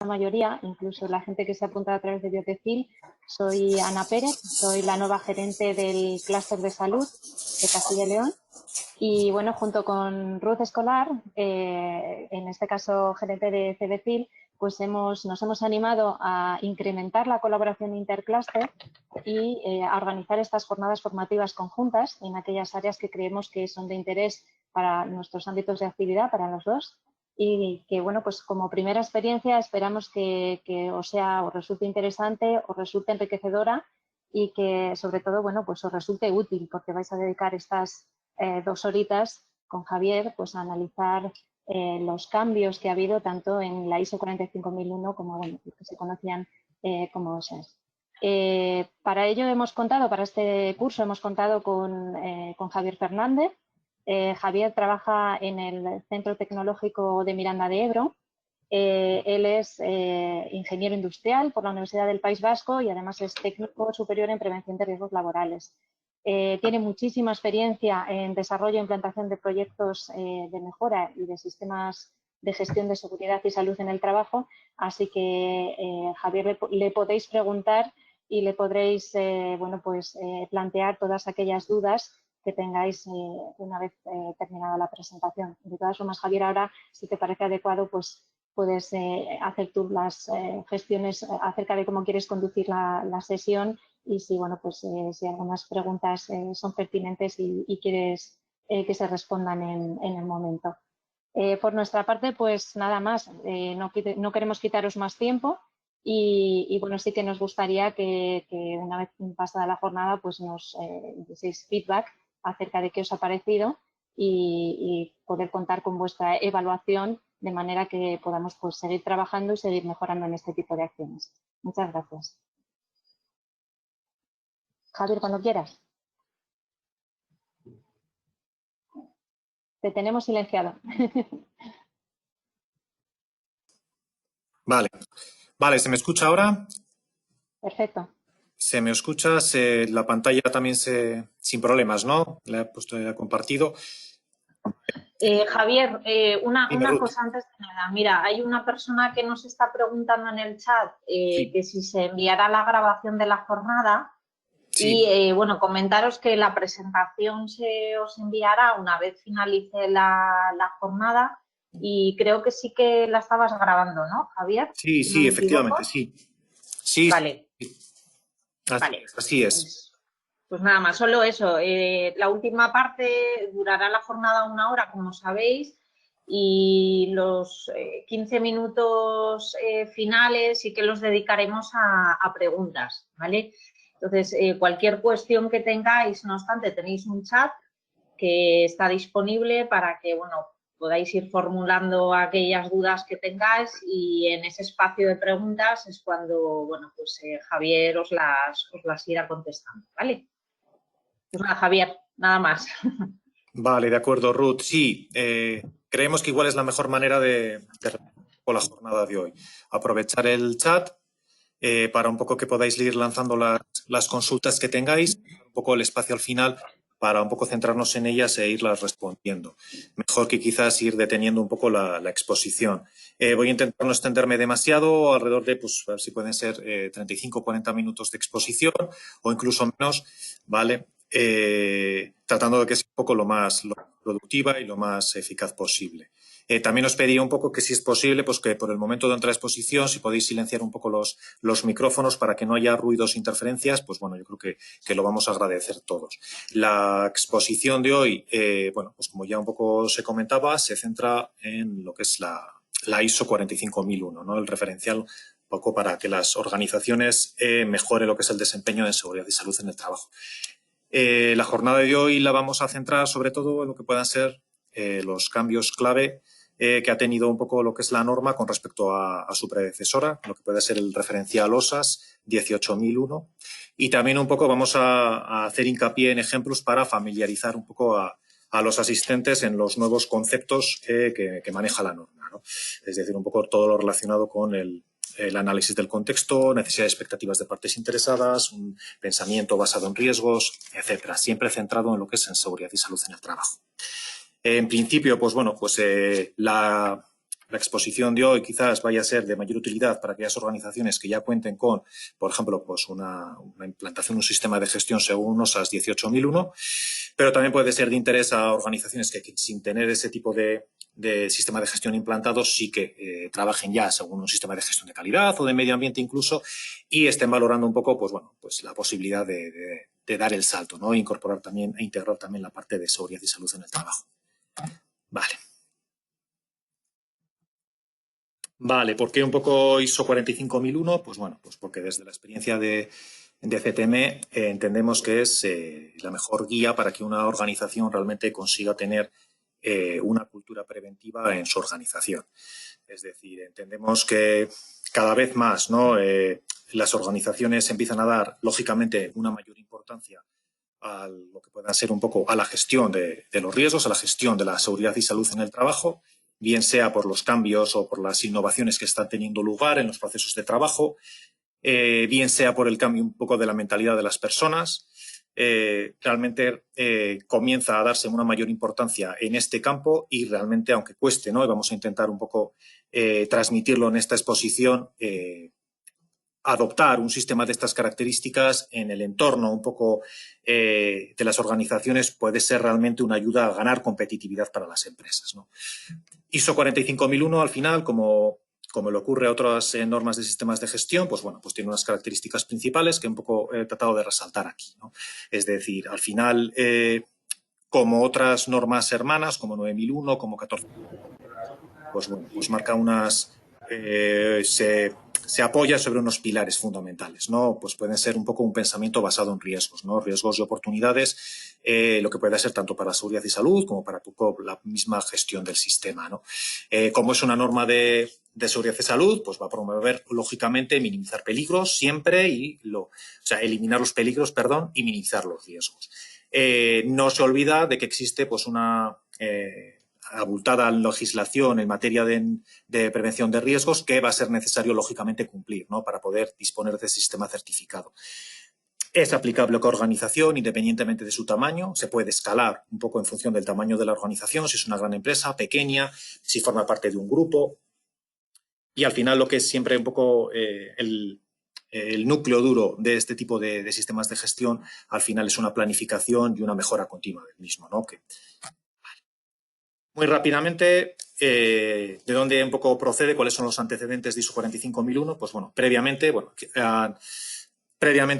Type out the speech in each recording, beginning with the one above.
la mayoría, incluso la gente que se apunta a través de Biotecil. Soy Ana Pérez, soy la nueva gerente del clúster de salud de Castilla y León. Y bueno, junto con Ruth Escolar, en este caso gerente de CDCIL, pues nos hemos animado a incrementar la colaboración interclúster y a organizar estas jornadas formativas conjuntas en aquellas áreas que creemos que son de interés para nuestros ámbitos de actividad, para los dos. Y que, bueno, pues como primera experiencia esperamos que os resulte interesante, os resulte enriquecedora y que, sobre todo, bueno, pues os resulte útil, porque vais a dedicar estas 2 horitas con Javier pues a analizar los cambios que ha habido tanto en la ISO 45001 como, bueno, que se conocían como OSAS. Para ello para este curso hemos contado con Javier Fernández. Javier trabaja en el Centro Tecnológico de Miranda de Ebro. Él es ingeniero industrial por la Universidad del País Vasco y además es técnico superior en prevención de riesgos laborales. Tiene muchísima experiencia en desarrollo e implantación de proyectos de mejora y de sistemas de gestión de seguridad y salud en el trabajo, así que Javier le podéis preguntar y le podréis plantear todas aquellas dudas que tengáis una vez terminada la presentación. De todas formas, Javier, ahora, si te parece adecuado, pues puedes hacer tú las gestiones acerca de cómo quieres conducir la sesión y si, bueno, pues si algunas preguntas son pertinentes y quieres que se respondan en el momento. Por nuestra parte, pues nada más, no queremos quitaros más tiempo y bueno, sí que nos gustaría que una vez pasada la jornada pues nos deis feedback acerca de qué os ha parecido y poder contar con vuestra evaluación de manera que podamos pues seguir trabajando y seguir mejorando en este tipo de acciones. Muchas gracias. Javier, cuando quieras. Te tenemos silenciado. Vale, ¿se me escucha ahora? Perfecto. Se me escucha, la pantalla también sin problemas, ¿no? La he puesto, la he compartido. Javier, una cosa antes de nada. Mira, hay una persona que nos está preguntando en el chat que si se enviará la grabación de la jornada. Sí. Y bueno, comentaros que la presentación se os enviará una vez finalice la jornada y creo que sí que la estabas grabando, ¿no, Javier? Sí, ¿No sí, me efectivamente, equivoco? sí. Vale. Vale. Así es. Pues nada más, solo eso. La última parte durará la jornada 1 hora, como sabéis, y los 15 minutos finales sí que los dedicaremos a preguntas, ¿vale? Entonces, cualquier cuestión que tengáis, no obstante, tenéis un chat que está disponible para que, bueno, podáis ir formulando aquellas dudas que tengáis y en ese espacio de preguntas es cuando, bueno, pues Javier os las irá contestando, ¿vale? Pues nada, Javier, nada más. Vale, de acuerdo, Ruth. Sí, creemos que igual es la mejor manera de la jornada de hoy. Aprovechar el chat para un poco que podáis ir lanzando las consultas que tengáis, un poco el espacio al final para un poco centrarnos en ellas e irlas respondiendo. Mejor que quizás ir deteniendo un poco la exposición. Voy a intentar no extenderme demasiado, alrededor de, pues, a ver si pueden ser 35 o 40 minutos de exposición o incluso menos, ¿vale? Tratando de que sea un poco lo más productiva y lo más eficaz posible. También os pediría un poco que, si es posible, pues que por el momento de entrar a exposición, si podéis silenciar un poco los micrófonos para que no haya ruidos, interferencias, pues bueno, yo creo que lo vamos a agradecer todos. La exposición de hoy, bueno, pues como ya un poco se comentaba, se centra en lo que es la ISO 45001, ¿no? El referencial un poco para que las organizaciones mejoren lo que es el desempeño de seguridad y salud en el trabajo. La jornada de hoy la vamos a centrar sobre todo en lo que puedan ser los cambios clave que ha tenido un poco lo que es la norma con respecto a su predecesora, lo que puede ser el referencial OSAS 18001. Y también un poco vamos a hacer hincapié en ejemplos para familiarizar un poco a los asistentes en los nuevos conceptos que maneja la norma, ¿no? Es decir, un poco todo lo relacionado con el análisis del contexto, necesidades y expectativas de partes interesadas, un pensamiento basado en riesgos, etcétera. Siempre centrado en lo que es en seguridad y salud en el trabajo. En principio, pues bueno, pues la la exposición de hoy quizás vaya a ser de mayor utilidad para aquellas organizaciones que ya cuenten con, por ejemplo, pues una implantación de un sistema de gestión según OSAS 18001, pero también puede ser de interés a organizaciones que sin tener ese tipo de sistema de gestión implantado sí que trabajen ya según un sistema de gestión de calidad o de medio ambiente incluso y estén valorando un poco pues, bueno, pues la posibilidad de dar el salto, ¿no? E incorporar también e integrar también la parte de seguridad y salud en el trabajo. Vale. Vale, ¿por qué un poco ISO 45001? Pues bueno, pues porque desde la experiencia de CTM entendemos que es la mejor guía para que una organización realmente consiga tener una cultura preventiva en su organización. Es decir, entendemos que cada vez más, ¿no? Las organizaciones empiezan a dar, lógicamente, una mayor importancia a lo que pueda ser un poco a la gestión de los riesgos, a la gestión de la seguridad y salud en el trabajo, bien sea por los cambios o por las innovaciones que están teniendo lugar en los procesos de trabajo, bien sea por el cambio un poco de la mentalidad de las personas. Realmente comienza a darse una mayor importancia en este campo y realmente, aunque cueste, ¿no? Y vamos a intentar un poco transmitirlo en esta exposición, adoptar un sistema de estas características en el entorno un poco de las organizaciones puede ser realmente una ayuda a ganar competitividad para las empresas, ¿no? ISO 45001 al final, como le ocurre a otras normas de sistemas de gestión, pues bueno, pues tiene unas características principales que un poco he tratado de resaltar aquí, ¿no? Es decir, al final, como otras normas hermanas, como 9001, como 14, pues bueno, pues marca unas... se apoya sobre unos pilares fundamentales, ¿no? Pues pueden ser un poco un pensamiento basado en riesgos, ¿no? Riesgos y oportunidades, lo que puede ser tanto para seguridad y salud como para la misma gestión del sistema, ¿no? Como es una norma de seguridad y salud, pues va a promover, lógicamente, minimizar peligros siempre o sea, eliminar los peligros, perdón, y minimizar los riesgos. No se olvida de que existe, pues, una... abultada legislación en materia de prevención de riesgos que va a ser necesario, lógicamente, cumplir, ¿no? Para poder disponer de sistema certificado. Es aplicable a la organización independientemente de su tamaño. Se puede escalar un poco en función del tamaño de la organización, si es una gran empresa, pequeña, si forma parte de un grupo. Y al final lo que es siempre un poco el núcleo duro de este tipo de sistemas de gestión, al final es una planificación y una mejora continua del mismo, ¿no? Muy rápidamente, ¿de dónde un poco procede? ¿Cuáles son los antecedentes de ISO 45001? Pues bueno, previamente a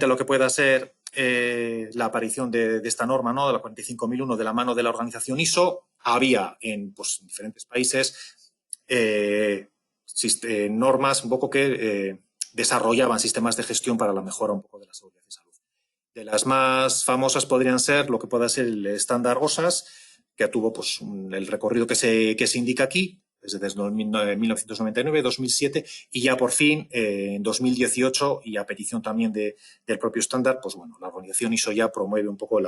lo que pueda ser la aparición de esta norma, ¿no? De la 45001 de la mano de la organización ISO, había en diferentes países normas un poco que desarrollaban sistemas de gestión para la mejora un poco de la seguridad y salud. De las más famosas podrían ser lo que pueda ser el estándar OSAS, que tuvo pues, el recorrido que se indica aquí, desde 1999, 2007, y ya por fin en 2018, y a petición también del propio estándar, pues bueno, la organización ISO ya promueve un poco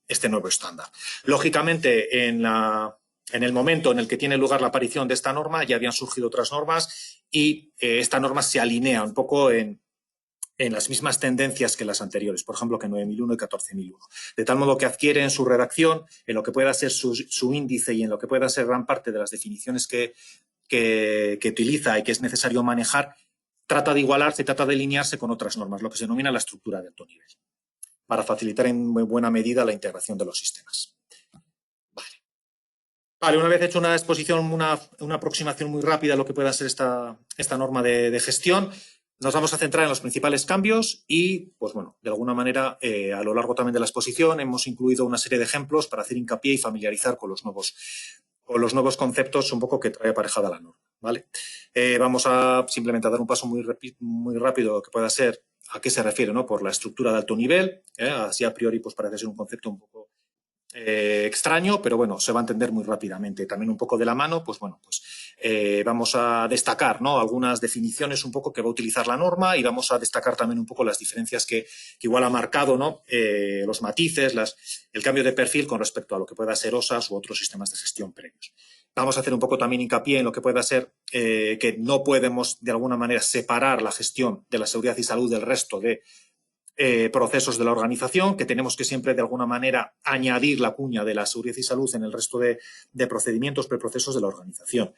este nuevo estándar. Lógicamente, en el momento en el que tiene lugar la aparición de esta norma, ya habían surgido otras normas y esta norma se alinea un poco en las mismas tendencias que las anteriores, por ejemplo, que 9001 y 14001. De tal modo que adquiere en su redacción, en lo que pueda ser su índice y en lo que pueda ser gran parte de las definiciones que utiliza y que es necesario manejar, trata de igualarse, trata de alinearse con otras normas, lo que se denomina la estructura de alto nivel, para facilitar en muy buena medida la integración de los sistemas. Vale, una vez hecho una exposición, una aproximación muy rápida a lo que pueda ser esta norma de gestión, nos vamos a centrar en los principales cambios y, pues bueno, de alguna manera, a lo largo también de la exposición hemos incluido una serie de ejemplos para hacer hincapié y familiarizar con los nuevos conceptos un poco que trae aparejada la norma, ¿vale? Vamos a simplemente dar un paso muy rápido a lo que pueda ser a qué se refiere, ¿no? Por la estructura de alto nivel, así a priori pues parece ser un concepto un poco extraño, pero bueno, se va a entender muy rápidamente. También un poco de la mano, pues bueno, pues vamos a destacar, ¿no? Algunas definiciones un poco que va a utilizar la norma y vamos a destacar también un poco las diferencias que igual ha marcado, ¿no? Los matices, el cambio de perfil con respecto a lo que pueda ser OSAS u otros sistemas de gestión previos. Vamos a hacer un poco también hincapié en lo que pueda ser que no podemos de alguna manera separar la gestión de la seguridad y salud del resto de procesos de la organización, que tenemos que siempre de alguna manera añadir la cuña de la seguridad y salud en el resto de procedimientos, preprocesos de la organización.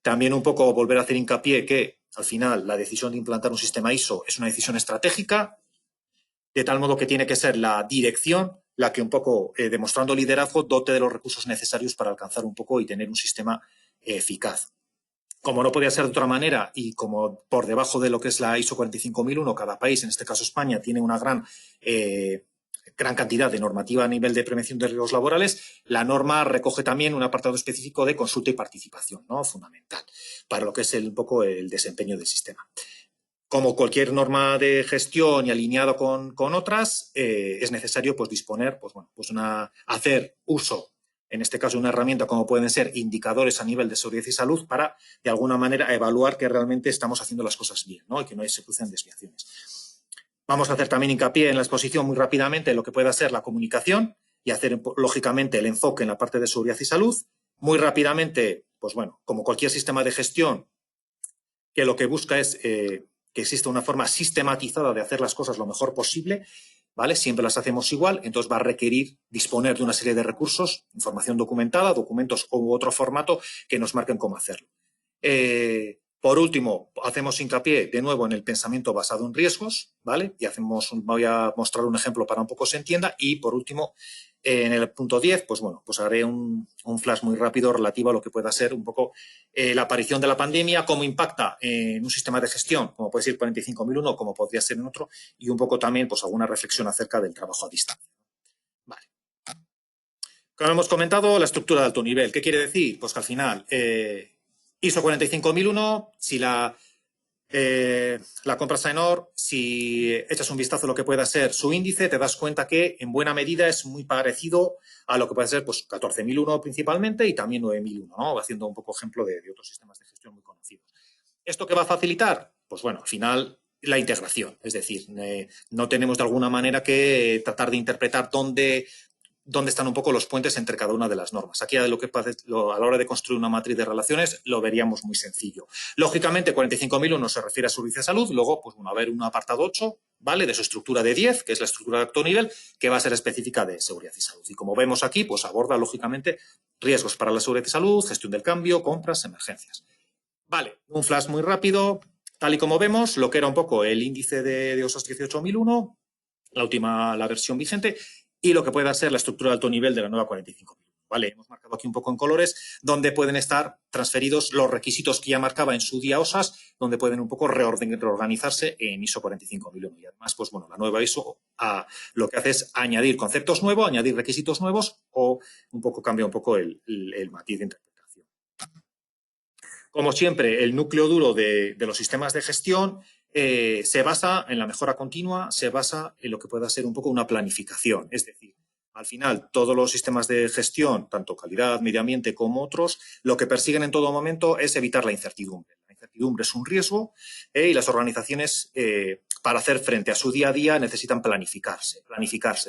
También un poco volver a hacer hincapié que, al final, la decisión de implantar un sistema ISO es una decisión estratégica, de tal modo que tiene que ser la dirección la que un poco, demostrando liderazgo, dote de los recursos necesarios para alcanzar un poco y tener un sistema eficaz. Como no podía ser de otra manera y como por debajo de lo que es la ISO 45001, cada país, en este caso España, tiene una gran cantidad de normativa a nivel de prevención de riesgos laborales, la norma recoge también un apartado específico de consulta y participación, ¿no? Fundamental para lo que es un poco el desempeño del sistema. Como cualquier norma de gestión y alineado con otras, es necesario pues, disponer, hacer uso, en este caso, una herramienta como pueden ser indicadores a nivel de seguridad y salud para, de alguna manera, evaluar que realmente estamos haciendo las cosas bien, ¿no? Y que no se producen desviaciones. Vamos a hacer también hincapié en la exposición muy rápidamente en lo que pueda ser la comunicación y hacer, lógicamente, el enfoque en la parte de seguridad y salud. Muy rápidamente, pues bueno, como cualquier sistema de gestión, que lo que busca es que exista una forma sistematizada de hacer las cosas lo mejor posible, ¿vale? Siempre las hacemos igual, entonces va a requerir disponer de una serie de recursos, información documentada, documentos u otro formato que nos marquen cómo hacerlo. Por último, hacemos hincapié de nuevo en el pensamiento basado en riesgos, ¿vale? Y voy a mostrar un ejemplo para un poco se entienda. Y por último, en el punto 10, pues bueno, pues haré un flash muy rápido relativo a lo que pueda ser un poco la aparición de la pandemia, cómo impacta en un sistema de gestión, como puede ser 45001, como podría ser en otro, y un poco también pues alguna reflexión acerca del trabajo a distancia. Vale. Como hemos comentado, la estructura de alto nivel. ¿Qué quiere decir? Pues que al final ISO 45001, si la compras a Enor, si echas un vistazo a lo que pueda ser su índice, te das cuenta que en buena medida es muy parecido a lo que puede ser pues 14001 principalmente y también 9001, ¿no? Haciendo un poco ejemplo de otros sistemas de gestión muy conocidos. ¿Esto qué va a facilitar? Pues bueno, al final la integración, es decir, no tenemos de alguna manera que tratar de interpretar dónde están un poco los puentes entre cada una de las normas. Aquí a la hora de construir una matriz de relaciones lo veríamos muy sencillo. Lógicamente, 45.001 se refiere a servicio de salud, luego pues bueno, va a haber un apartado 8, ¿vale? De su estructura de 10, que es la estructura de alto nivel, que va a ser específica de seguridad y salud. Y como vemos aquí, pues aborda lógicamente riesgos para la seguridad y salud, gestión del cambio, compras, emergencias. Vale, un flash muy rápido. Tal y como vemos, lo que era un poco el índice de OSAS 18001, la versión vigente, y lo que pueda ser la estructura de alto nivel de la nueva 45.000. ¿Vale? Hemos marcado aquí un poco en colores donde pueden estar transferidos los requisitos que ya marcaba en su día OSAS, donde pueden un poco reorganizarse en ISO 45001. Y además, pues bueno, la nueva ISO lo que hace es añadir conceptos nuevos, añadir requisitos nuevos o un poco cambia un poco el matiz de interpretación. Como siempre, el núcleo duro de los sistemas de gestión se basa en la mejora continua, se basa en lo que pueda ser un poco una planificación. Es decir, al final, todos los sistemas de gestión, tanto calidad, medio ambiente como otros, lo que persiguen en todo momento es evitar la incertidumbre. La incertidumbre es un riesgo y las organizaciones, para hacer frente a su día a día, necesitan planificarse.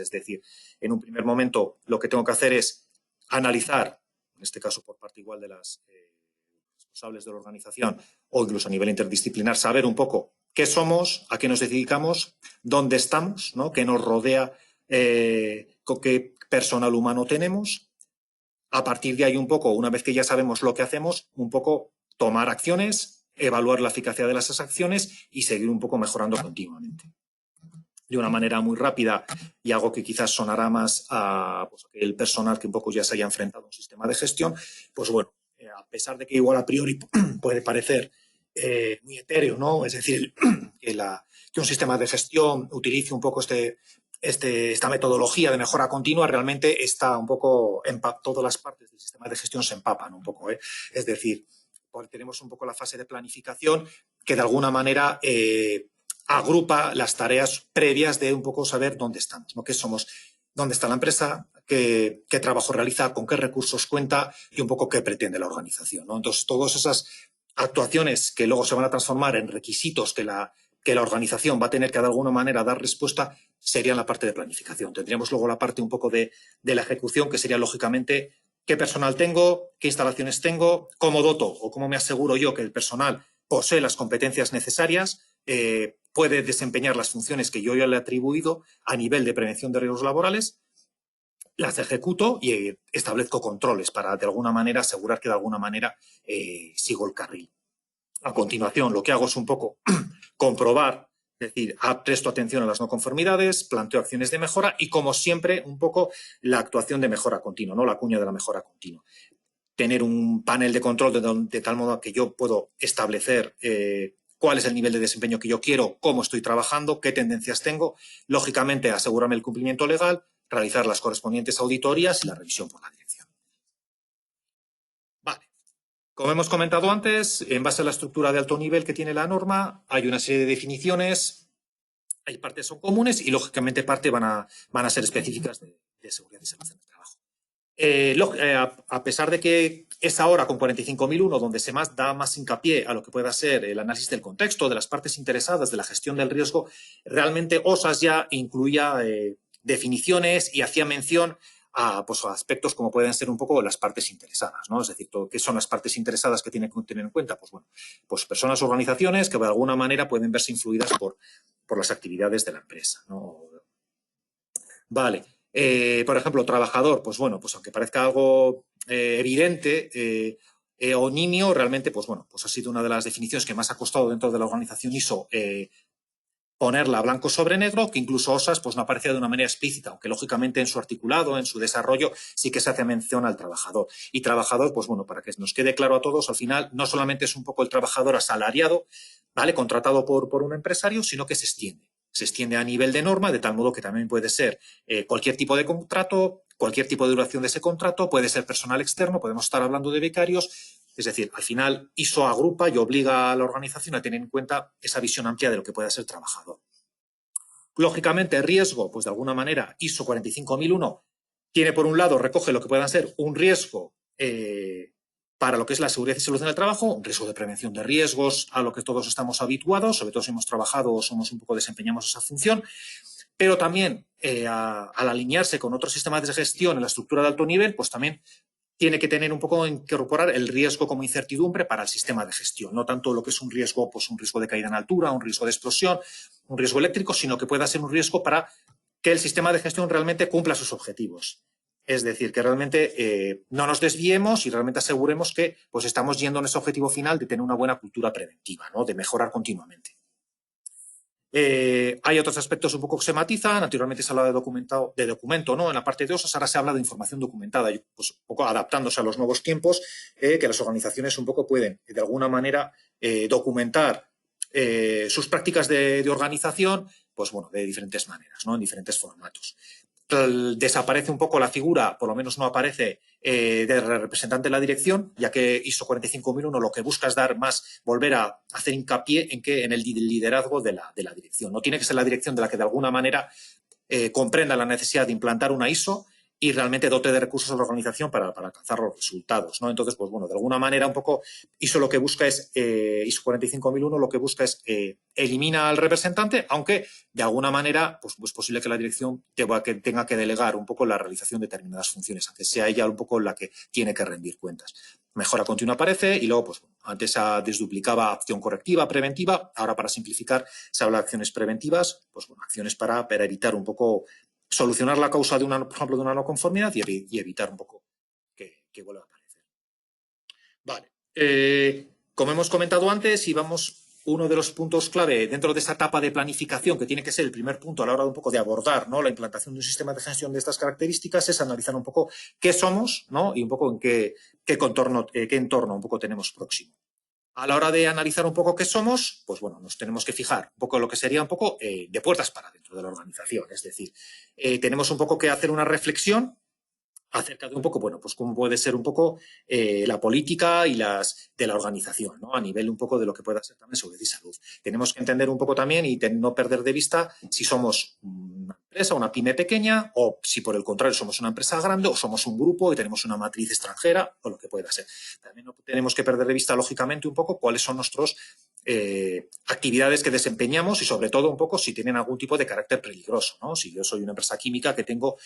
Es decir, en un primer momento lo que tengo que hacer es analizar, en este caso por parte igual de las responsables de la organización o incluso a nivel interdisciplinar, saber un poco qué somos, a qué nos dedicamos, dónde estamos, ¿no? Qué nos rodea, con qué personal humano tenemos. A partir de ahí un poco, una vez que ya sabemos lo que hacemos, un poco tomar acciones, evaluar la eficacia de las acciones y seguir un poco mejorando continuamente. De una manera muy rápida y algo que quizás sonará más a pues, el personal que un poco ya se haya enfrentado a un sistema de gestión, pues bueno, a pesar de que igual a priori puede parecer muy etéreo, ¿no? Es decir, que un sistema de gestión utilice un poco esta metodología de mejora continua, realmente está un poco, todas las partes del sistema de gestión se empapan un poco, ¿eh? Es decir, tenemos un poco la fase de planificación que de alguna manera agrupa las tareas previas de un poco saber dónde estamos, ¿no? ¿Qué somos? ¿Dónde está la empresa? ¿Qué trabajo realiza? ¿Con qué recursos cuenta? Y un poco qué pretende la organización, ¿no? Entonces, todas esas actuaciones que luego se van a transformar en requisitos que la organización va a tener que de alguna manera dar respuesta serían la parte de planificación. Tendríamos luego la parte un poco de la ejecución, que sería lógicamente qué personal tengo, qué instalaciones tengo, cómo doto o cómo me aseguro yo que el personal posee las competencias necesarias, puede desempeñar las funciones que yo ya le he atribuido a nivel de prevención de riesgos laborales las ejecuto y establezco controles para de alguna manera asegurar que de alguna manera sigo el carril. A continuación, lo que hago es un poco comprobar, es decir, presto atención a las no conformidades, planteo acciones de mejora y, como siempre, un poco la actuación de mejora continua, ¿no? La cuña de la mejora continua. Tener un panel de control de tal modo que yo puedo establecer cuál es el nivel de desempeño que yo quiero, cómo estoy trabajando, qué tendencias tengo, lógicamente asegurarme el cumplimiento legal, realizar las correspondientes auditorías y la revisión por la dirección. Vale. Como hemos comentado antes, en base a la estructura de alto nivel que tiene la norma, hay una serie de definiciones, hay partes son comunes y, lógicamente, partes van a ser específicas de seguridad y salud en el trabajo. A pesar de que es ahora con 45.001 donde se da más hincapié a lo que pueda ser el análisis del contexto, de las partes interesadas, de la gestión del riesgo, realmente OSAS ya incluía definiciones y hacía mención a aspectos como pueden ser un poco las partes interesadas, ¿no? Es decir, ¿qué son las partes interesadas que tienen que tener en cuenta? Pues bueno, pues personas o organizaciones que de alguna manera pueden verse influidas por las actividades de la empresa, ¿no? Vale. Por ejemplo, trabajador, pues bueno, pues aunque parezca algo evidente o nimio, realmente, pues bueno, pues ha sido una de las definiciones que más ha costado dentro de la organización ISO ponerla blanco sobre negro, que incluso OSAS pues no aparecía de una manera explícita, aunque lógicamente en su articulado, en su desarrollo, sí que se hace mención al trabajador. Y trabajador, pues bueno, para que nos quede claro a todos, al final no solamente es un poco el trabajador asalariado, ¿vale?, contratado por un empresario, sino que se extiende. Se extiende a nivel de norma, de tal modo que también puede ser cualquier tipo de contrato, cualquier tipo de duración de ese contrato, puede ser personal externo, podemos estar hablando de becarios. Es decir, al final ISO agrupa y obliga a la organización a tener en cuenta esa visión amplia de lo que pueda ser trabajador. Lógicamente, riesgo, pues de alguna manera ISO 45001 tiene, por un lado, recoge lo que puedan ser un riesgo para lo que es la seguridad y salud en el trabajo, un riesgo de prevención de riesgos a lo que todos estamos habituados, sobre todo si hemos trabajado o desempeñamos esa función, pero también al alinearse con otros sistemas de gestión en la estructura de alto nivel, pues también tiene que tener un poco incorporar el riesgo como incertidumbre para el sistema de gestión. No tanto lo que es un riesgo, pues un riesgo de caída en altura, un riesgo de explosión, un riesgo eléctrico, sino que pueda ser un riesgo para que el sistema de gestión realmente cumpla sus objetivos. Es decir, que realmente no nos desviemos y realmente aseguremos que pues estamos yendo en ese objetivo final de tener una buena cultura preventiva, ¿no?, de mejorar continuamente. Hay otros aspectos un poco que se matizan. Naturalmente se habla de documento, ¿no? En la parte de OSAS ahora se habla de información documentada, pues un poco adaptándose a los nuevos tiempos, que las organizaciones un poco pueden, de alguna manera, documentar sus prácticas de organización, pues bueno, de diferentes maneras, ¿no?, en diferentes formatos. Desaparece un poco la figura, por lo menos no aparece, del representante de la dirección, ya que ISO 45001 lo que busca es volver a hacer hincapié en el liderazgo de la dirección. No tiene que ser la dirección de la que de alguna manera comprenda la necesidad de implantar una ISO y realmente dote de recursos a la organización para alcanzar los resultados, ¿no? Entonces, pues bueno, de alguna manera un poco ISO lo que busca es, ISO 45001 lo que busca es elimina al representante, aunque de alguna manera pues es posible que la dirección tenga que delegar un poco la realización de determinadas funciones, aunque sea ella un poco la que tiene que rendir cuentas. Mejora continua aparece y luego, pues bueno, antes se desduplicaba acción correctiva, preventiva, ahora para simplificar se habla de acciones preventivas, pues bueno, acciones para evitar un poco solucionar la causa de por ejemplo, de una no conformidad y evitar un poco que vuelva a aparecer. Vale. Como hemos comentado antes, y vamos, uno de los puntos clave dentro de esa etapa de planificación, que tiene que ser el primer punto a la hora de un poco de abordar, ¿no?, la implantación de un sistema de gestión de estas características, es analizar un poco qué somos, ¿no?, y un poco en qué entorno un poco tenemos próximo. A la hora de analizar un poco qué somos, pues bueno, nos tenemos que fijar un poco lo que sería un poco de puertas para dentro de la organización. Es decir, tenemos un poco que hacer una reflexión acerca de un poco, bueno, pues cómo puede ser un poco la política y de la organización, ¿no?, a nivel un poco de lo que pueda ser también seguridad y salud. Tenemos que entender un poco también y no perder de vista si somos una empresa, una pyme pequeña, o si por el contrario somos una empresa grande o somos un grupo y tenemos una matriz extranjera o lo que pueda ser. También no tenemos que perder de vista, lógicamente, un poco cuáles son nuestros actividades que desempeñamos y sobre todo un poco si tienen algún tipo de carácter peligroso, ¿no? Si yo soy una empresa química que tengo,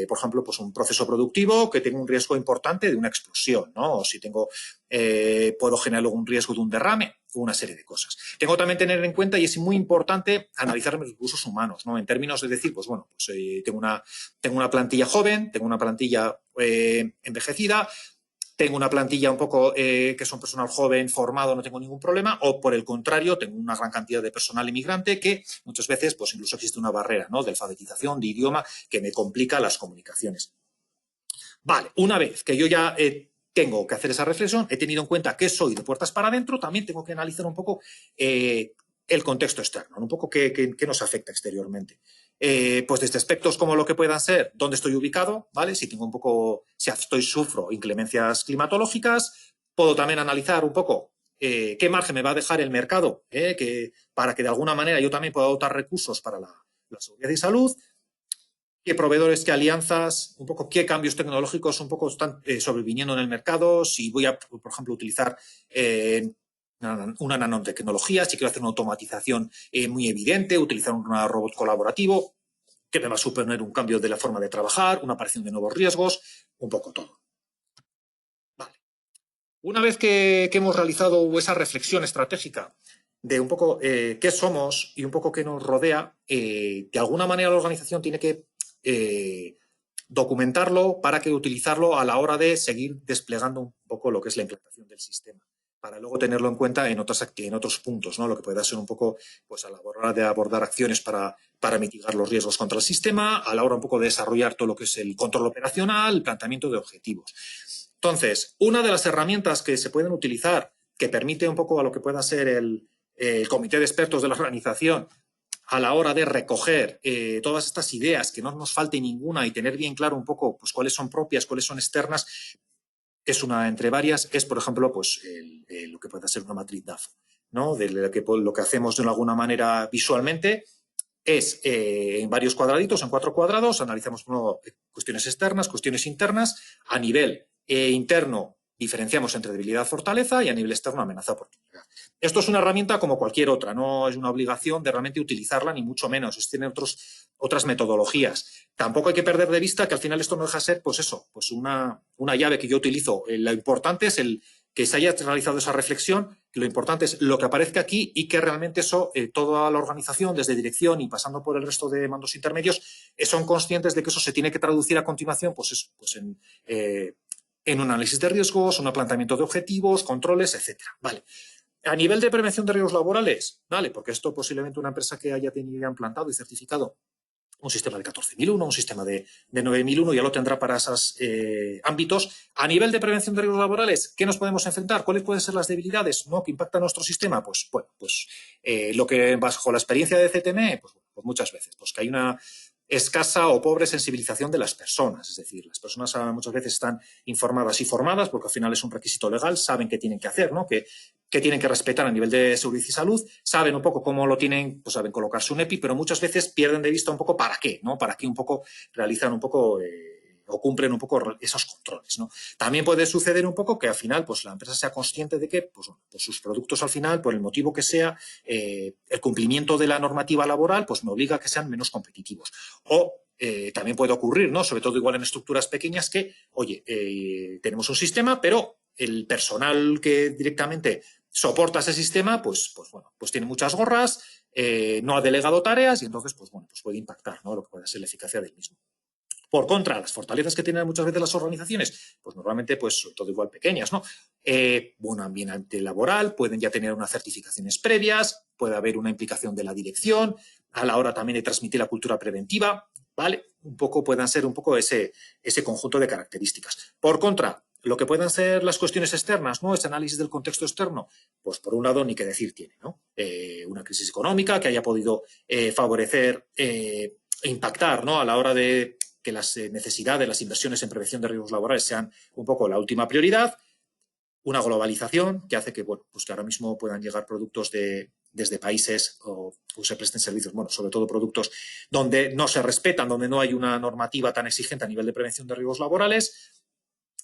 por ejemplo, pues un proceso productivo que tengo un riesgo importante de una explosión, ¿no? O si tengo, puedo generar algún riesgo de un derrame, una serie de cosas. Tengo también que tener en cuenta, y es muy importante, analizar los recursos humanos, ¿no? En términos de decir, pues bueno, pues tengo una plantilla joven, tengo una plantilla envejecida, tengo una plantilla un poco que son personal joven, formado, no tengo ningún problema, o por el contrario, tengo una gran cantidad de personal inmigrante que muchas veces pues incluso existe una barrera, ¿no? De alfabetización, de idioma, que me complica las comunicaciones. Vale, una vez que yo ya tengo que hacer esa reflexión, he tenido en cuenta que soy de puertas para adentro, también tengo que analizar un poco el contexto externo, un poco qué nos afecta exteriormente. Pues desde aspectos como lo que puedan ser dónde estoy ubicado, ¿vale? Si tengo un poco, si sufro inclemencias climatológicas, puedo también analizar un poco qué margen me va a dejar el mercado, para que de alguna manera yo también pueda dotar recursos para la seguridad y salud, qué proveedores, qué alianzas, un poco qué cambios tecnológicos un poco están sobreviniendo en el mercado, si voy a, por ejemplo, utilizar una nanotecnología, si quiero hacer una automatización muy evidente, utilizar un robot colaborativo, que me va a suponer un cambio de la forma de trabajar, una aparición de nuevos riesgos, un poco todo. Vale. Una vez que hemos realizado esa reflexión estratégica de un poco qué somos y un poco qué nos rodea, de alguna manera la organización tiene que documentarlo para que utilizarlo a la hora de seguir desplegando un poco lo que es la implantación del sistema, para luego tenerlo en cuenta en otros puntos, ¿no? Lo que pueda ser un poco, pues a la hora de abordar acciones para mitigar los riesgos contra el sistema, a la hora un poco de desarrollar todo lo que es el control operacional, el planteamiento de objetivos. Entonces, una de las herramientas que se pueden utilizar, que permite un poco a lo que pueda ser el comité de expertos de la organización, a la hora de recoger todas estas ideas, que no nos falte ninguna y tener bien claro un poco pues, cuáles son propias, cuáles son externas, es una entre varias, es por ejemplo pues, lo que puede ser una matriz DAFO, ¿no? De lo que hacemos de alguna manera visualmente es en varios cuadraditos, en 4 cuadrados, analizamos cuestiones externas, cuestiones internas. A nivel interno diferenciamos entre debilidad y fortaleza, y a nivel externo amenaza oportunidad. Esto es una herramienta como cualquier otra, no es una obligación de realmente utilizarla, ni mucho menos. Tiene otras metodologías. Tampoco hay que perder de vista que al final esto no deja de ser, pues eso, pues una llave que yo utilizo. Lo importante es que se haya realizado esa reflexión, lo importante es lo que aparezca aquí y que realmente eso, toda la organización, desde dirección y pasando por el resto de mandos intermedios, son conscientes de que eso se tiene que traducir a continuación pues en un análisis de riesgos, un planteamiento de objetivos, controles, etcétera. Vale. A nivel de prevención de riesgos laborales, vale, porque esto posiblemente una empresa que haya tenido implantado y certificado un sistema de 14.001, un sistema de 9.001, ya lo tendrá para esos ámbitos. A nivel de prevención de riesgos laborales, ¿qué nos podemos enfrentar? ¿Cuáles pueden ser las debilidades, ¿no?, que impactan nuestro sistema? Pues, bueno, lo que bajo la experiencia de CTM, pues muchas veces, pues que hay una escasa o pobre sensibilización de las personas. Es decir, las personas muchas veces están informadas y formadas porque al final es un requisito legal, saben qué tienen que hacer, ¿no?, que tienen que respetar a nivel de seguridad y salud, saben un poco cómo lo tienen, pues saben colocarse un EPI, pero muchas veces pierden de vista un poco para qué, ¿no? Para qué un poco realizan un poco o cumplen un poco esos controles, ¿no? También puede suceder un poco que al final pues la empresa sea consciente de que pues sus productos al final, por el motivo que sea, el cumplimiento de la normativa laboral pues me obliga a que sean menos competitivos. O también puede ocurrir, ¿no?, sobre todo igual en estructuras pequeñas, que, oye, tenemos un sistema, pero el personal que directamente soporta ese sistema, pues tiene muchas gorras, no ha delegado tareas y entonces pues puede impactar, ¿no?, lo que puede ser la eficacia del mismo. Por contra, las fortalezas que tienen muchas veces las organizaciones, pues normalmente, pues sobre todo igual pequeñas, ¿no? Buen ambiente laboral, pueden ya tener unas certificaciones previas, puede haber una implicación de la dirección, a la hora también de transmitir la cultura preventiva, ¿vale? Un poco puedan ser un poco ese conjunto de características. Por contra, lo que puedan ser las cuestiones externas, ¿no?, ese análisis del contexto externo, pues por un lado ni qué decir tiene, ¿no? Una crisis económica que haya podido favorecer e impactar, ¿no?, a la hora de que las necesidades, las inversiones en prevención de riesgos laborales sean un poco la última prioridad, una globalización que hace que, pues que ahora mismo puedan llegar productos desde países o se presten servicios, sobre todo productos donde no se respetan, donde no hay una normativa tan exigente a nivel de prevención de riesgos laborales.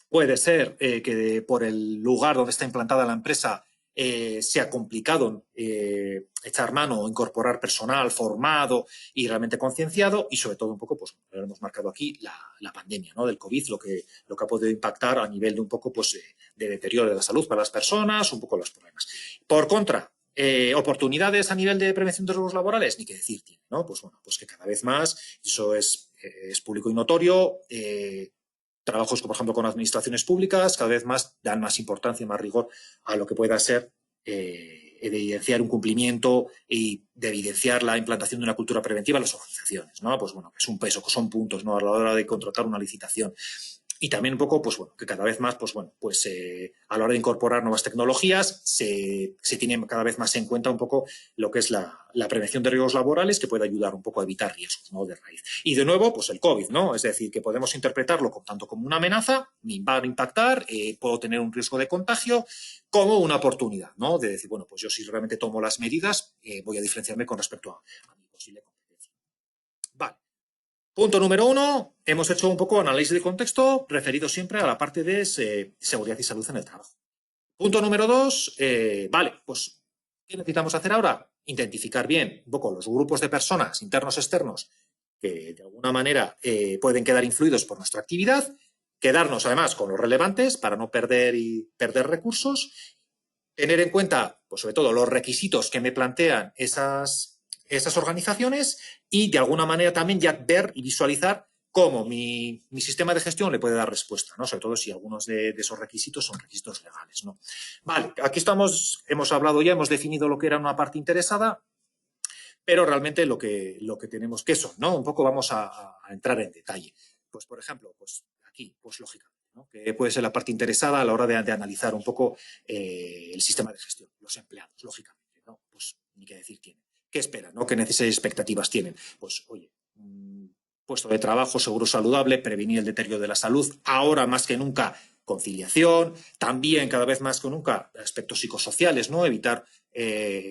Puede ser que por el lugar donde está implantada la empresa sea complicado echar mano o incorporar personal formado y realmente concienciado, y sobre todo un poco, pues lo hemos marcado aquí, la pandemia, ¿no?, del COVID, lo que ha podido impactar a nivel de un poco pues de deterioro de la salud para las personas, un poco los problemas. Por contra, oportunidades a nivel de prevención de riesgos laborales, ni que decir tiene, ¿no? Pues bueno, pues que cada vez más, eso es público y notorio, trabajos, por ejemplo, con administraciones públicas, cada vez más dan más importancia y más rigor a lo que pueda ser evidenciar un cumplimiento y de evidenciar la implantación de una cultura preventiva en las organizaciones, ¿no? Pues bueno, que es un peso, que son puntos, ¿no?, a la hora de contratar una licitación. Y también un poco, pues bueno, que cada vez más, pues bueno, pues a la hora de incorporar nuevas tecnologías se tiene cada vez más en cuenta un poco lo que es la prevención de riesgos laborales, que puede ayudar un poco a evitar riesgos, ¿no?, de raíz. Y de nuevo, pues el COVID, ¿no? Es decir, que podemos interpretarlo tanto como una amenaza, va a impactar, puedo tener un riesgo de contagio, como una oportunidad, ¿no?, de decir, bueno, pues yo si realmente tomo las medidas, voy a diferenciarme con respecto a mi posible competencia. Vale. Punto número 1, hemos hecho un poco análisis de contexto referido siempre a la parte de seguridad y salud en el trabajo. Punto número 2, vale, pues ¿qué necesitamos hacer ahora? Identificar bien un poco los grupos de personas, internos, externos, que de alguna manera pueden quedar influidos por nuestra actividad, quedarnos además con los relevantes para no perder recursos, tener en cuenta, pues sobre todo, los requisitos que me plantean esas organizaciones y de alguna manera también ya ver y visualizar cómo mi sistema de gestión le puede dar respuesta, ¿no? Sobre todo si algunos de esos requisitos son requisitos legales, ¿no? Vale, aquí hemos hablado ya, hemos definido lo que era una parte interesada, pero realmente lo que tenemos que son, ¿no? Un poco vamos a entrar en detalle. Pues, por ejemplo, pues aquí, pues lógicamente, ¿no?, que puede ser la parte interesada a la hora de analizar un poco el sistema de gestión, los empleados, lógicamente, ¿no? Pues ni qué decir tienen. ¿Qué esperan, no? ¿Qué necesidades y expectativas tienen? Pues, oye, puesto de trabajo seguro, saludable, prevenir el deterioro de la salud, ahora más que nunca conciliación, también cada vez más que nunca aspectos psicosociales, ¿no? Evitar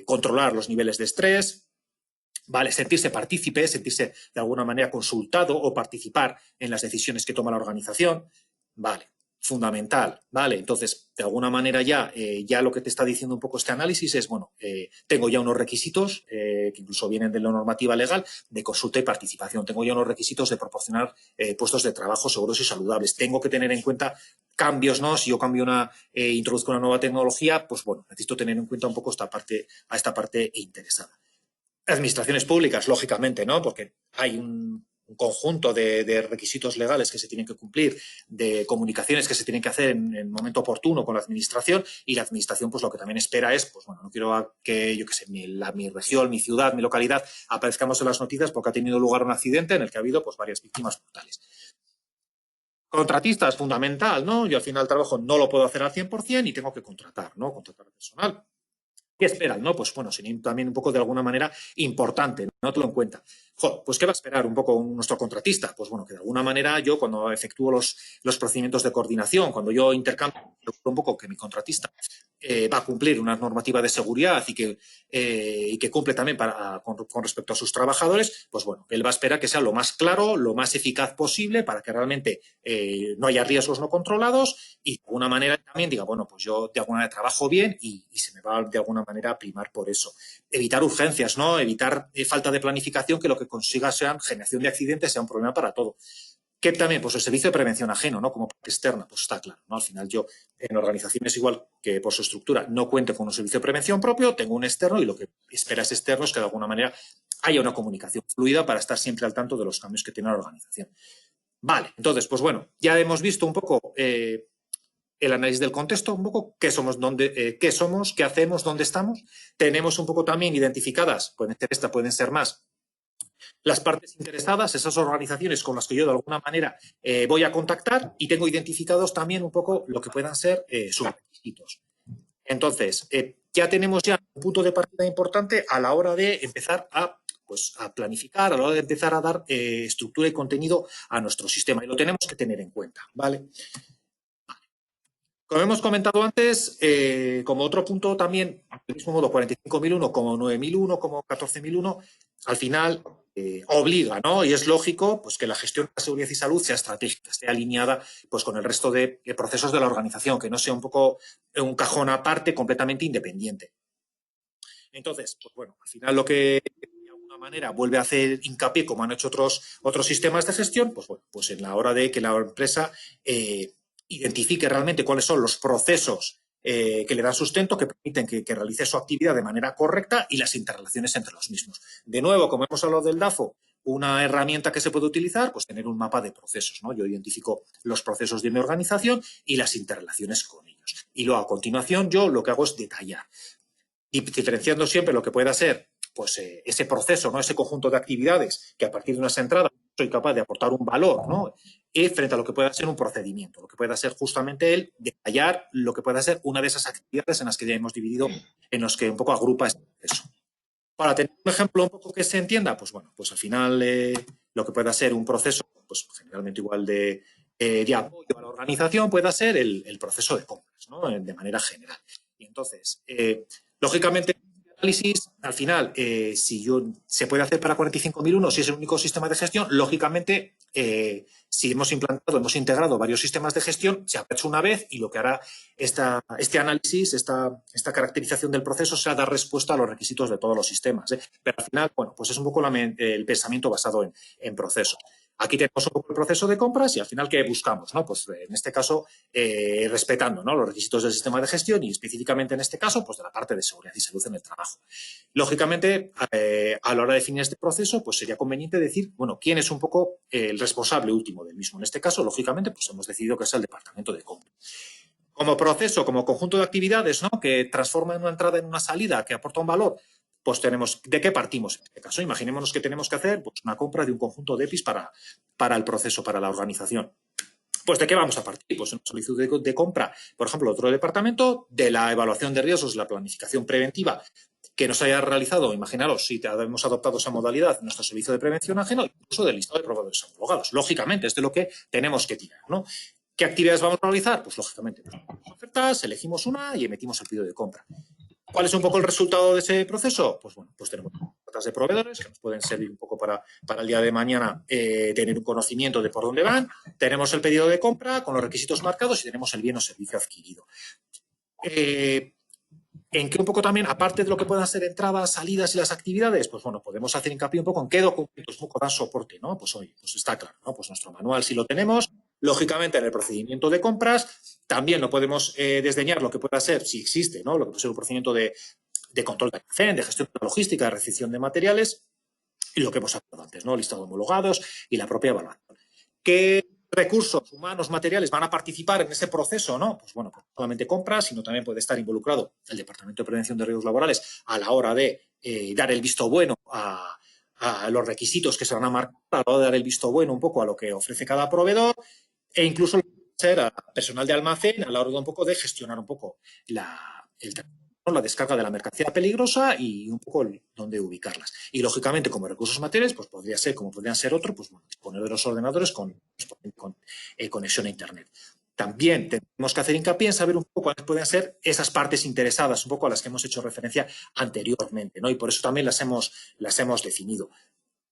controlar los niveles de estrés, ¿vale? Sentirse partícipe, sentirse de alguna manera consultado o participar en las decisiones que toma la organización, ¿vale? Fundamental, ¿vale? Entonces, de alguna manera ya lo que te está diciendo un poco este análisis es, bueno, tengo ya unos requisitos que incluso vienen de la normativa legal de consulta y participación. Tengo ya unos requisitos de proporcionar puestos de trabajo seguros y saludables. Tengo que tener en cuenta cambios, ¿no? Si yo introduzco una nueva tecnología, pues bueno, necesito tener en cuenta un poco esta parte interesada. Administraciones públicas, lógicamente, ¿no? Porque hay un conjunto de requisitos legales que se tienen que cumplir, de comunicaciones que se tienen que hacer en el momento oportuno con la administración, y la administración pues lo que también espera es, pues bueno, no quiero que, yo qué sé, mi región, mi ciudad, mi localidad aparezcamos en las noticias porque ha tenido lugar un accidente en el que ha habido pues varias víctimas mortales. Contratistas, fundamental, ¿no? Yo al final el trabajo no lo puedo hacer al 100% y tengo que contratar, ¿no? Contratar personal. ¿Qué esperan, no? Pues bueno, sería también un poco de alguna manera importante, no te lo en cuenta. Pues ¿qué va a esperar un poco nuestro contratista? Pues bueno, que de alguna manera yo cuando efectúo los procedimientos de coordinación, cuando yo intercambio un poco que mi contratista va a cumplir una normativa de seguridad y que cumple también con respecto a sus trabajadores, pues bueno, él va a esperar que sea lo más claro, lo más eficaz posible para que realmente no haya riesgos no controlados y de alguna manera también diga, bueno, pues yo de alguna manera trabajo bien y se me va de alguna manera a primar por eso. Evitar urgencias, ¿no? Evitar falta de planificación, que lo que consiga sea generación de accidentes, sea un problema para todo. Que también, pues el servicio de prevención ajeno, ¿no? Como parte externa, pues está claro, ¿no? Al final yo en organizaciones igual que por su estructura no cuento con un servicio de prevención propio, tengo un externo y lo que espera ese externo es que de alguna manera haya una comunicación fluida para estar siempre al tanto de los cambios que tiene la organización. Vale, entonces, pues bueno, ya hemos visto un poco el análisis del contexto, un poco qué somos, qué hacemos, dónde estamos. Tenemos un poco también identificadas, pueden ser esta, pueden ser más, las partes interesadas, esas organizaciones con las que yo de alguna manera voy a contactar, y tengo identificados también un poco lo que puedan ser sus requisitos. Entonces, ya tenemos un punto de partida importante a la hora de empezar a planificar, a la hora de empezar a dar estructura y contenido a nuestro sistema, y lo tenemos que tener en cuenta, ¿vale? Como hemos comentado antes, como otro punto también, del mismo modo 45.001, como 9.001, como 14.001, al final obliga, ¿no? Y es lógico pues, que la gestión de la seguridad y salud sea estratégica, esté alineada pues, con el resto de procesos de la organización, que no sea un poco un cajón aparte completamente independiente. Entonces, pues bueno, al final lo que de alguna manera vuelve a hacer hincapié, como han hecho otros sistemas de gestión, pues bueno, pues en la hora de que la empresa identifique realmente cuáles son los procesos que le dan sustento, que permiten que realice su actividad de manera correcta y las interrelaciones entre los mismos. De nuevo, como hemos hablado del DAFO, una herramienta que se puede utilizar, pues tener un mapa de procesos, ¿no? Yo identifico los procesos de mi organización y las interrelaciones con ellos. Y luego, a continuación, yo lo que hago es detallar. Y diferenciando siempre lo que pueda ser pues, ese proceso, ¿no? Ese conjunto de actividades que a partir de unas entradas soy capaz de aportar un valor, ¿no? Y frente a lo que pueda ser un procedimiento, lo que pueda ser justamente el detallar lo que pueda ser una de esas actividades en las que ya hemos dividido, en los que un poco agrupa este proceso. Para tener un ejemplo un poco que se entienda, pues bueno, pues al final lo que pueda ser un proceso, pues generalmente igual de apoyo a la organización, pueda ser el proceso de compras, ¿no? De manera general. Y entonces, lógicamente, el análisis, al final, si se puede hacer para 45.001, si es el único sistema de gestión, lógicamente, si hemos integrado varios sistemas de gestión, se ha hecho una vez y lo que hará este análisis, esta caracterización del proceso, será dar respuesta a los requisitos de todos los sistemas. Pero al final, bueno, pues es un poco el pensamiento basado en procesos. Aquí tenemos un poco el proceso de compras y al final, ¿qué buscamos? ¿No? Pues en este caso, respetando, ¿no? Los requisitos del sistema de gestión y específicamente en este caso, pues de la parte de seguridad y salud en el trabajo. Lógicamente, a la hora de definir este proceso, pues sería conveniente decir, bueno, quién es un poco el responsable último del mismo. En este caso, lógicamente, pues hemos decidido que es el departamento de compras. Como proceso, como conjunto de actividades, ¿no? Que transforman una entrada en una salida, que aporta un valor, pues tenemos, ¿de qué partimos en este caso? Imaginémonos que tenemos que hacer pues, una compra de un conjunto de EPIs para el proceso, para la organización. Pues ¿de qué vamos a partir? Pues una solicitud de compra, por ejemplo, otro departamento, de la evaluación de riesgos, la planificación preventiva que nos haya realizado, imaginaros, si hemos adoptado esa modalidad, nuestro servicio de prevención ajeno, incluso del listado de proveedores homologados. Lógicamente, es de lo que tenemos que tirar, ¿no? ¿Qué actividades vamos a realizar? Pues lógicamente, ofertas, elegimos una y emitimos el pedido de compra. ¿Cuál es un poco el resultado de ese proceso? Pues bueno, pues tenemos ofertas de proveedores que nos pueden servir un poco para el día de mañana tener un conocimiento de por dónde van. Tenemos el pedido de compra con los requisitos marcados y tenemos el bien o servicio adquirido. En que un poco también, aparte de lo que puedan ser entradas, salidas y las actividades, pues bueno, podemos hacer hincapié un poco en qué documentos un poco dan soporte, ¿no? Pues oye, pues está claro, ¿no? Pues nuestro manual sí lo tenemos. Lógicamente, en el procedimiento de compras también no podemos desdeñar lo que pueda ser, si existe, ¿no? Lo que puede ser un procedimiento de control de almacén, de gestión de logística, de recepción de materiales y lo que hemos hablado antes, ¿no? Listado de homologados y la propia evaluación. ¿Qué recursos humanos, materiales van a participar en ese proceso, ¿no? Pues bueno, no solamente compras, sino también puede estar involucrado el Departamento de Prevención de Riesgos Laborales a la hora de dar el visto bueno a los requisitos que se van a marcar, a la hora de dar el visto bueno un poco a lo que ofrece cada proveedor e incluso ser a personal de almacén a la hora de un poco de gestionar un poco la descarga de la mercancía peligrosa y un poco dónde ubicarlas. Y, lógicamente, como recursos materiales, pues podría ser, como podrían ser otros, pues bueno, disponer de los ordenadores con conexión a Internet. También tenemos que hacer hincapié en saber un poco cuáles pueden ser esas partes interesadas, un poco a las que hemos hecho referencia anteriormente, ¿no? Y por eso también las hemos definido.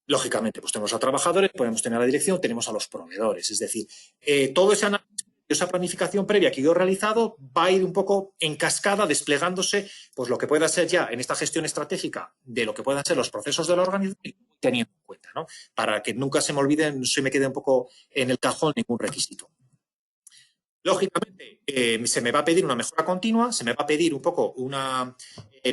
Lógicamente, pues tenemos a trabajadores, podemos tener a la dirección, tenemos a los proveedores. Es decir, todo ese análisis, esa planificación previa que yo he realizado va a ir un poco en cascada desplegándose pues lo que pueda ser ya en esta gestión estratégica de lo que puedan ser los procesos de la organización teniendo en cuenta, ¿no? Para que nunca se me olviden, se me quede un poco en el cajón ningún requisito. Lógicamente, se me va a pedir una mejora continua, se me va a pedir un poco una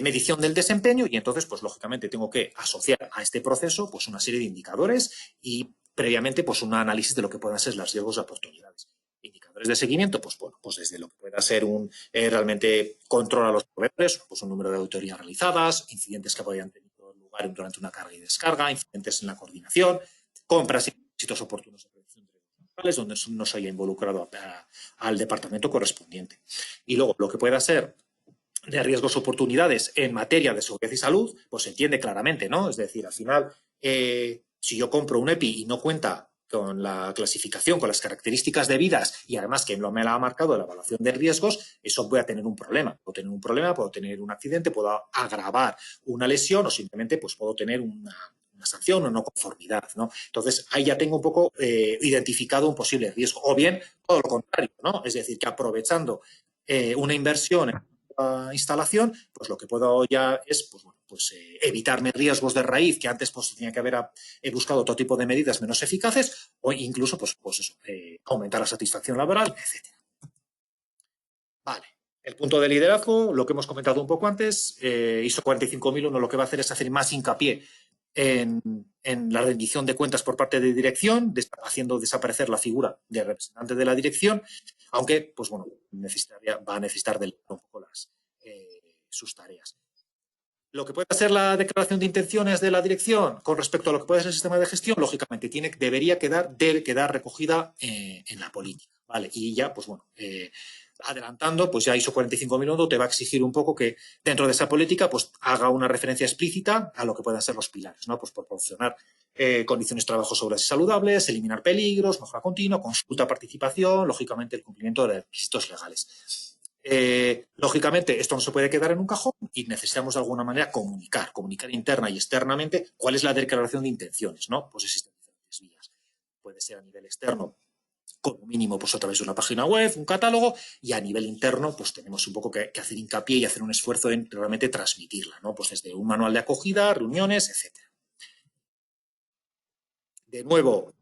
medición del desempeño y entonces, pues lógicamente, tengo que asociar a este proceso pues una serie de indicadores y previamente pues un análisis de lo que puedan ser los riesgos y oportunidades. Indicadores de seguimiento, pues bueno, pues desde lo que pueda ser un realmente control a los proveedores, pues un número de auditorías realizadas, incidentes que podrían tener lugar durante una carga y descarga, incidentes en la coordinación, compras y requisitos oportunos de prevención de riesgos donde no se haya involucrado al departamento correspondiente. Y luego, lo que pueda ser de riesgos o oportunidades en materia de seguridad y salud, pues se entiende claramente, ¿no? Es decir, al final, si yo compro un EPI y no cuenta con la clasificación, con las características debidas y además que no me la ha marcado la evaluación de riesgos, eso voy a tener un problema. Puedo tener un problema, puedo tener un accidente, puedo agravar una lesión o simplemente pues puedo tener una una sanción o no conformidad, ¿no? Entonces, ahí ya tengo un poco identificado un posible riesgo. O bien, todo lo contrario, ¿no? Es decir, que aprovechando una inversión en una instalación, pues lo que puedo ya es, pues, bueno, pues, evitarme riesgos de raíz que antes pues tenía que haber buscado otro tipo de medidas menos eficaces o incluso, pues eso, aumentar la satisfacción laboral, etcétera. Vale. El punto de liderazgo, lo que hemos comentado un poco antes, ISO 45001 lo que va a hacer es hacer más hincapié en la rendición de cuentas por parte de dirección, haciendo desaparecer la figura de representante de la dirección, aunque, pues bueno, va a necesitar delegar un poco sus tareas. Lo que puede ser la declaración de intenciones de la dirección con respecto a lo que puede ser el sistema de gestión, lógicamente, debe quedar recogida en la política, ¿vale? Y ya, pues bueno, adelantando, pues ya ISO 45001 te va a exigir un poco que dentro de esa política pues haga una referencia explícita a lo que puedan ser los pilares, ¿no? Pues proporcionar condiciones de trabajo seguras y saludables, eliminar peligros, mejora continua, consulta, participación, lógicamente el cumplimiento de requisitos legales. Lógicamente, esto no se puede quedar en un cajón y necesitamos de alguna manera comunicar interna y externamente cuál es la declaración de intenciones, ¿no? Pues existen diferentes vías. Puede ser a nivel externo, como mínimo, pues a través de una página web, un catálogo, y a nivel interno, pues tenemos un poco que hacer hincapié y hacer un esfuerzo en realmente transmitirla, ¿no? Pues desde un manual de acogida, reuniones, etcétera. De nuevo,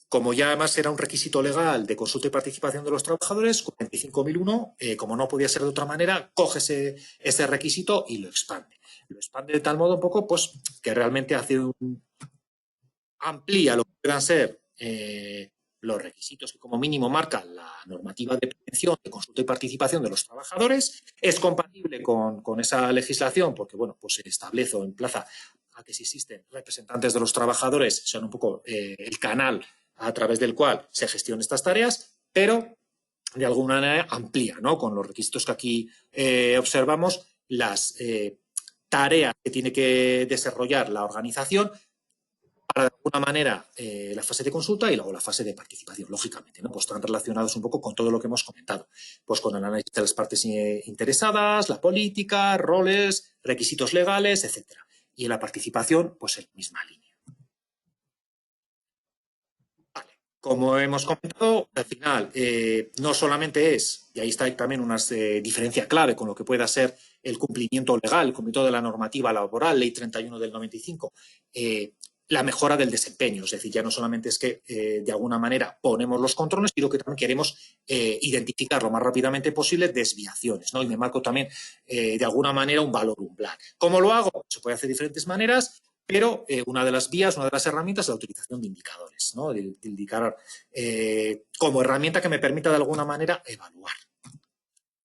como ya además era un requisito legal de consulta y participación de los trabajadores, 45001, como no podía ser de otra manera, coge ese requisito y lo expande. Lo expande de tal modo un poco pues, que realmente amplía lo que puedan ser los requisitos que como mínimo marca la normativa de prevención, de consulta y participación de los trabajadores. Es compatible con esa legislación porque bueno, pues se establece o emplaza a que si existen representantes de los trabajadores sean un poco el canal a través del cual se gestionan estas tareas, pero de alguna manera amplía, ¿no? Con los requisitos que aquí observamos, las tareas que tiene que desarrollar la organización para, de alguna manera, la fase de consulta y luego la fase de participación, lógicamente, ¿no? Pues están relacionados un poco con todo lo que hemos comentado, pues con el análisis de las partes interesadas, la política, roles, requisitos legales, etcétera. Y en la participación, pues en la misma línea. Como hemos comentado, al final no solamente es, y ahí está también una diferencia clave con lo que pueda ser el cumplimiento legal, el cumplimiento de la normativa laboral, Ley 31 del 95, la mejora del desempeño. Es decir, ya no solamente es que de alguna manera ponemos los controles, sino que también queremos identificar lo más rápidamente posible desviaciones, ¿no? Y me marco también de alguna manera un valor umbral. ¿Cómo lo hago? Se puede hacer de diferentes maneras. Pero una de las vías, una de las herramientas es la utilización de indicadores, ¿no? De indicar como herramienta que me permita de alguna manera evaluar.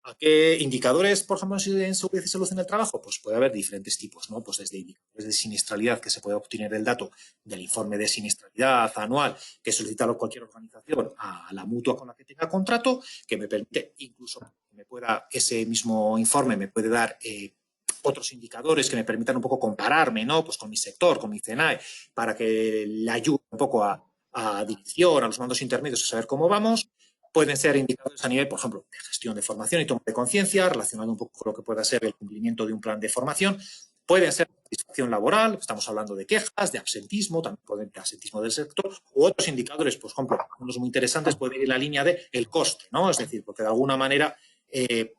¿A qué indicadores, por ejemplo, en seguridad y salud en el trabajo? Pues puede haber diferentes tipos, ¿no? Pues desde indicadores de siniestralidad, que se puede obtener el dato del informe de siniestralidad anual que solicita cualquier organización a la mutua con la que tenga contrato, que me permite incluso ese mismo informe me puede dar otros indicadores que me permitan un poco compararme, ¿no? Pues con mi sector, con mi CENAE, para que le ayude un poco a dirección, a los mandos intermedios, a saber cómo vamos. Pueden ser indicadores a nivel, por ejemplo, de gestión de formación y toma de conciencia, relacionado un poco con lo que pueda ser el cumplimiento de un plan de formación. Pueden ser satisfacción laboral, estamos hablando de quejas, de absentismo, también pueden ser absentismo del sector, u otros indicadores, por ejemplo, unos muy interesantes pueden ir en la línea del coste, ¿no? Es decir, porque de alguna manera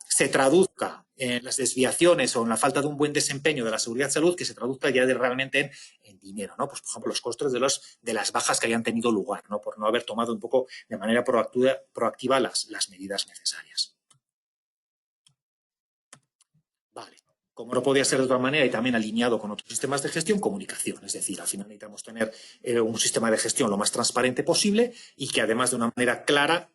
se traduzca en las desviaciones o en la falta de un buen desempeño de la seguridad y salud, que se traduzca ya realmente en dinero, ¿no? Pues, por ejemplo, los costes de las bajas que hayan tenido lugar, ¿no? Por no haber tomado un poco de manera proactiva las medidas necesarias. Vale. Como no podía ser de otra manera y también alineado con otros sistemas de gestión, comunicación. Es decir, al final necesitamos tener un sistema de gestión lo más transparente posible y que además de una manera clara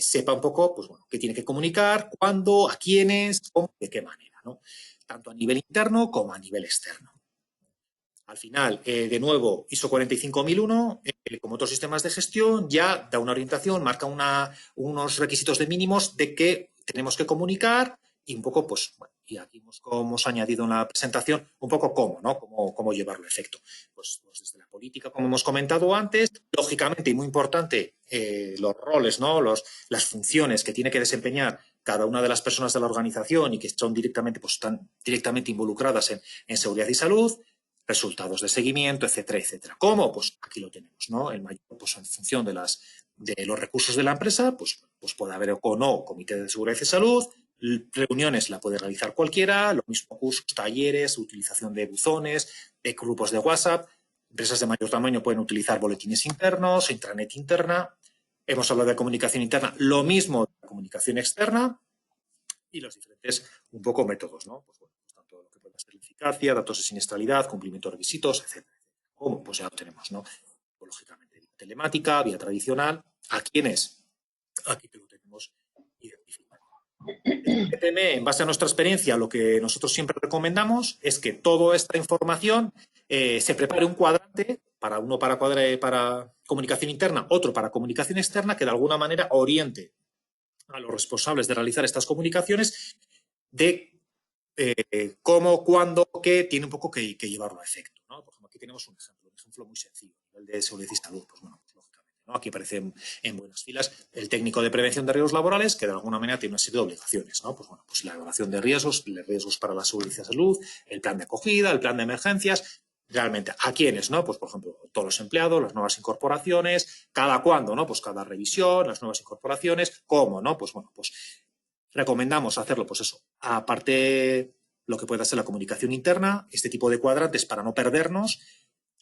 sepa un poco, pues bueno, qué tiene que comunicar, cuándo, a quiénes, cómo, de qué manera, ¿no? Tanto a nivel interno como a nivel externo. Al final, de nuevo, ISO 45001, como otros sistemas de gestión, ya da una orientación, marca unos requisitos de mínimos de que tenemos que comunicar y un poco, pues, bueno, y aquí hemos añadido en la presentación un poco cómo, ¿no? Cómo llevarlo a efecto. Pues desde la política, como hemos comentado antes, lógicamente y muy importante, los roles, ¿no? Las funciones que tiene que desempeñar cada una de las personas de la organización y que son directamente, pues, están directamente involucradas en seguridad y salud. resultados de seguimiento, etcétera, etcétera. ¿Cómo? Pues aquí lo tenemos, ¿no? El mayor, pues en función de los recursos de la empresa, pues puede haber o no comité de seguridad y salud, reuniones la puede realizar cualquiera, lo mismo cursos, talleres, utilización de buzones, de grupos de WhatsApp. Empresas de mayor tamaño pueden utilizar boletines internos, intranet interna. Hemos hablado de comunicación interna, lo mismo de comunicación externa y los diferentes un poco métodos, ¿no? Pues bueno, tanto lo que puede ser eficacia, datos de siniestralidad, cumplimiento de requisitos, etcétera. ¿Cómo? Pues ya lo tenemos, ¿no? Pues, lógicamente, vía telemática, vía tradicional. ¿A quiénes? Aquí te lo tenemos identificado. En base a nuestra experiencia, lo que nosotros siempre recomendamos es que toda esta información se prepare un cuadrante, uno para comunicación interna, otro para comunicación externa, que de alguna manera oriente a los responsables de realizar estas comunicaciones de cómo, cuándo, qué tiene un poco que llevarlo a efecto, ¿no? Por ejemplo, aquí tenemos un ejemplo muy sencillo, el de seguridad y salud. Pues bueno, pues lógicamente, ¿no? Aquí aparece en buenas filas el técnico de prevención de riesgos laborales, que de alguna manera tiene una serie de obligaciones, ¿no? Pues bueno, pues la evaluación de riesgos para la seguridad y salud, el plan de acogida, el plan de emergencias. Realmente, ¿a quiénes, no? Pues, por ejemplo, todos los empleados, las nuevas incorporaciones, cada cuándo, ¿no? Pues cada revisión, las nuevas incorporaciones, ¿cómo, no? Pues bueno, pues recomendamos hacerlo, pues eso, aparte lo que pueda ser la comunicación interna, este tipo de cuadrantes para no perdernos,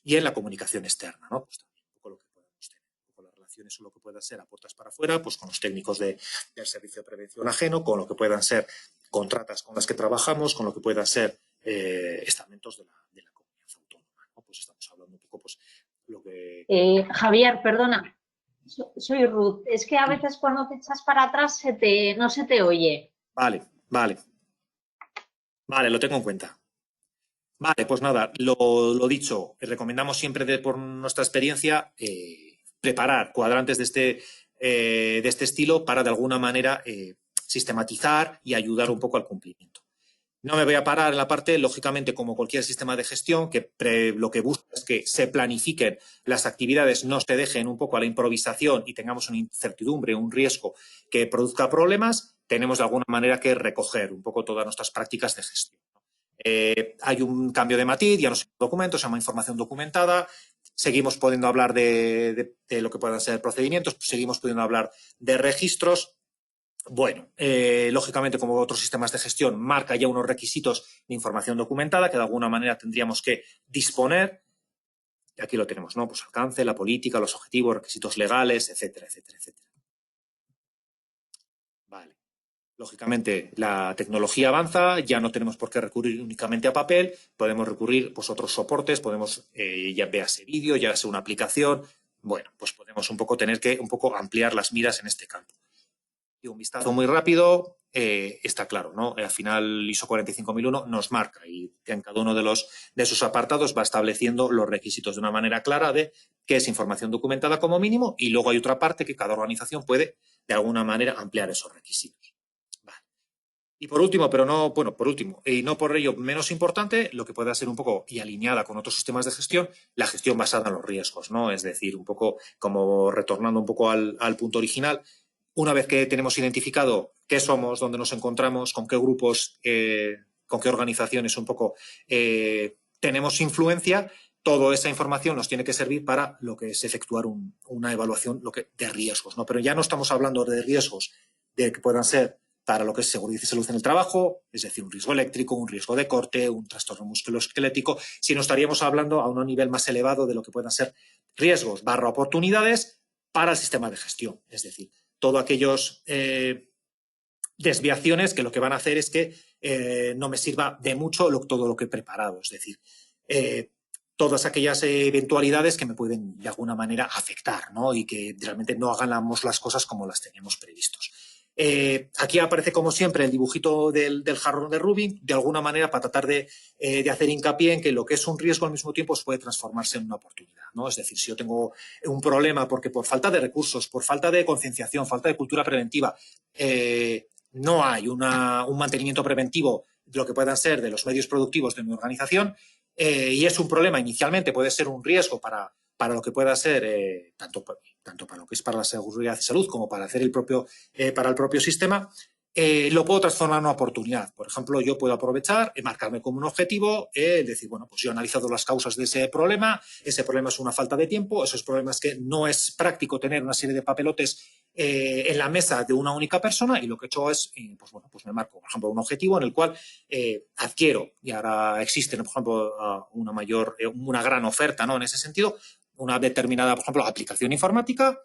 y en la comunicación externa, ¿no? Pues también un poco lo que podemos tener, un poco las relaciones o lo que pueda ser a puertas para afuera, pues con los técnicos del servicio de prevención ajeno, con lo que puedan ser contratas con las que trabajamos, con lo que puedan ser estamentos de la comunidad autónoma, ¿no? Pues estamos hablando un poco, pues, lo que... Javier, perdona. Soy Ruth. Es que a veces cuando te echas para atrás no se te oye. Vale, lo tengo en cuenta. Vale, pues nada, lo dicho, recomendamos siempre por nuestra experiencia preparar cuadrantes de este estilo para de alguna manera sistematizar y ayudar un poco al cumplimiento. No me voy a parar en la parte, lógicamente, como cualquier sistema de gestión, que lo que busca es que se planifiquen las actividades, no se dejen un poco a la improvisación y tengamos una incertidumbre, un riesgo que produzca problemas. Tenemos de alguna manera que recoger un poco todas nuestras prácticas de gestión. Hay un cambio de matiz, ya no es un documento, se llama información documentada. Seguimos pudiendo hablar de lo que puedan ser procedimientos, seguimos pudiendo hablar de registros. Bueno, lógicamente, como otros sistemas de gestión, marca ya unos requisitos de información documentada que de alguna manera tendríamos que disponer. Y aquí lo tenemos, ¿no? Pues alcance, la política, los objetivos, requisitos legales, etcétera, etcétera, etcétera. Vale. Lógicamente, la tecnología avanza, ya no tenemos por qué recurrir únicamente a papel, podemos recurrir pues, a otros soportes, podemos, ya véase vídeo, ya sea una aplicación. Bueno, pues podemos un poco tener que ampliar las miras en este campo. Y un vistazo muy rápido, está claro, ¿no? Al final ISO 45001 nos marca y en cada uno de sus apartados va estableciendo los requisitos de una manera clara de qué es información documentada como mínimo, y luego hay otra parte que cada organización puede de alguna manera ampliar esos requisitos. Vale. Y por último, y no por ello menos importante, lo que pueda ser un poco y alineada con otros sistemas de gestión, la gestión basada en los riesgos, ¿no? Es decir, un poco como retornando un poco al punto original. Una vez que tenemos identificado qué somos, dónde nos encontramos, con qué grupos, con qué organizaciones un poco tenemos influencia, toda esa información nos tiene que servir para lo que es efectuar una evaluación de riesgos, ¿no? Pero ya no estamos hablando de riesgos de que puedan ser para lo que es seguridad y salud en el trabajo, es decir, un riesgo eléctrico, un riesgo de corte, un trastorno musculoesquelético, sino estaríamos hablando a un nivel más elevado de lo que puedan ser riesgos / oportunidades para el sistema de gestión, es decir, todas aquellas desviaciones que lo que van a hacer es que no me sirva de mucho todo lo que he preparado. Es decir, todas aquellas eventualidades que me pueden de alguna manera afectar, ¿no? Y que realmente no hagamos las cosas como las teníamos previstos. Aquí aparece, como siempre, el dibujito del jarrón de Rubin, de alguna manera para tratar de hacer hincapié en que lo que es un riesgo al mismo tiempo puede transformarse en una oportunidad, ¿no? Es decir, si yo tengo un problema porque por falta de recursos, por falta de concienciación, falta de cultura preventiva, no hay un mantenimiento preventivo de lo que puedan ser de los medios productivos de mi organización, y es un problema inicialmente, puede ser un riesgo para lo que pueda ser tanto para lo que es para la seguridad y salud como para hacer para el propio sistema, lo puedo transformar en una oportunidad. Por ejemplo, yo puedo aprovechar, marcarme como un objetivo, decir, bueno, pues yo he analizado las causas de ese problema es una falta de tiempo, esos problemas que no es práctico tener una serie de papelotes en la mesa de una única persona, y lo que he hecho es, pues bueno, pues me marco, por ejemplo, un objetivo en el cual adquiero, y ahora existen, por ejemplo, una gran oferta, ¿no? En ese sentido, una determinada, por ejemplo, aplicación informática,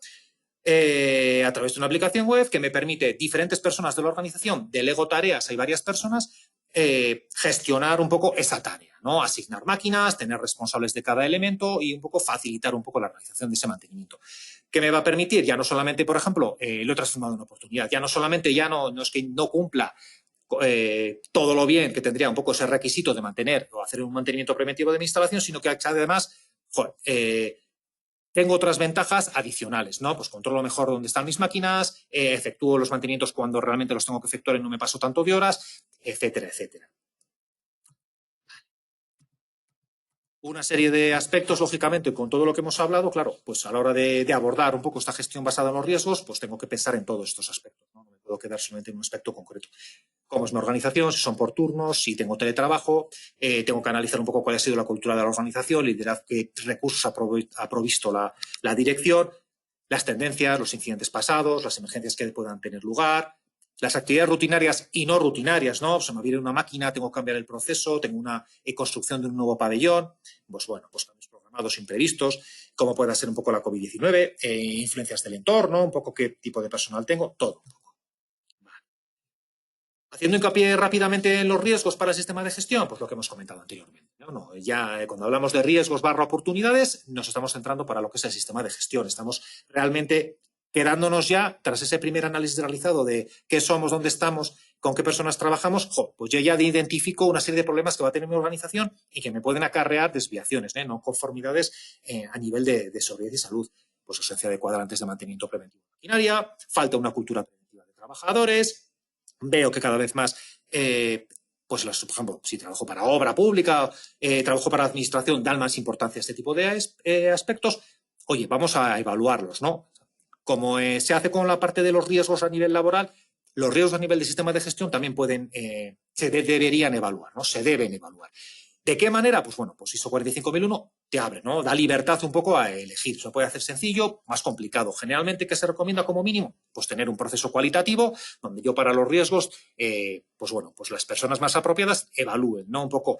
a través de una aplicación web que me permite diferentes personas de la organización, delego tareas, hay varias personas, gestionar un poco esa tarea, ¿no? Asignar máquinas, tener responsables de cada elemento y un poco facilitar un poco la realización de ese mantenimiento. ¿Qué me va a permitir? Ya no solamente, por ejemplo, lo he transformado en una oportunidad, ya no solamente no es que no cumpla todo lo bien que tendría un poco ese requisito de mantener o hacer un mantenimiento preventivo de mi instalación, sino que además, tengo otras ventajas adicionales, ¿no? Pues controlo mejor dónde están mis máquinas, efectúo los mantenimientos cuando realmente los tengo que efectuar y no me paso tanto de horas, etcétera, etcétera. Una serie de aspectos, lógicamente, con todo lo que hemos hablado, claro, pues a la hora de abordar un poco esta gestión basada en los riesgos, pues tengo que pensar en todos estos aspectos, ¿no? No me puedo quedar solamente en un aspecto concreto. Cómo es mi organización, si son por turnos, si tengo teletrabajo, tengo que analizar un poco cuál ha sido la cultura de la organización, liderazgo, qué recursos ha provisto la dirección, las tendencias, los incidentes pasados, las emergencias que puedan tener lugar, las actividades rutinarias y no rutinarias, ¿no? Se me viene una máquina, tengo que cambiar el proceso, tengo una construcción de un nuevo pabellón, pues bueno, pues cambios programados imprevistos, cómo pueda ser un poco la COVID-19, influencias del entorno, un poco qué tipo de personal tengo, todo. Haciendo hincapié rápidamente en los riesgos para el sistema de gestión, pues lo que hemos comentado anteriormente, ¿no? Ya cuando hablamos de riesgos / oportunidades, nos estamos centrando para lo que es el sistema de gestión. Estamos realmente quedándonos ya, tras ese primer análisis realizado de qué somos, dónde estamos, con qué personas trabajamos, pues yo ya identifico una serie de problemas que va a tener mi organización y que me pueden acarrear desviaciones, no conformidades a nivel de seguridad y salud. Pues ausencia de cuadrantes de mantenimiento preventivo de maquinaria, falta una cultura preventiva de trabajadores. Veo que cada vez más, pues por ejemplo, si trabajo para obra pública, trabajo para administración, dan más importancia a este tipo de aspectos. Oye, vamos a evaluarlos, ¿no? Como se hace con la parte de los riesgos a nivel laboral, los riesgos a nivel de sistema de gestión también deberían evaluar, ¿no? Se deben evaluar. ¿De qué manera? Pues bueno, pues ISO 45001 te abre, ¿no? Da libertad un poco a elegir. Se puede hacer sencillo, más complicado. Generalmente, ¿qué se recomienda como mínimo? Pues tener un proceso cualitativo donde yo para los riesgos, pues bueno, pues las personas más apropiadas evalúen, ¿no? Un poco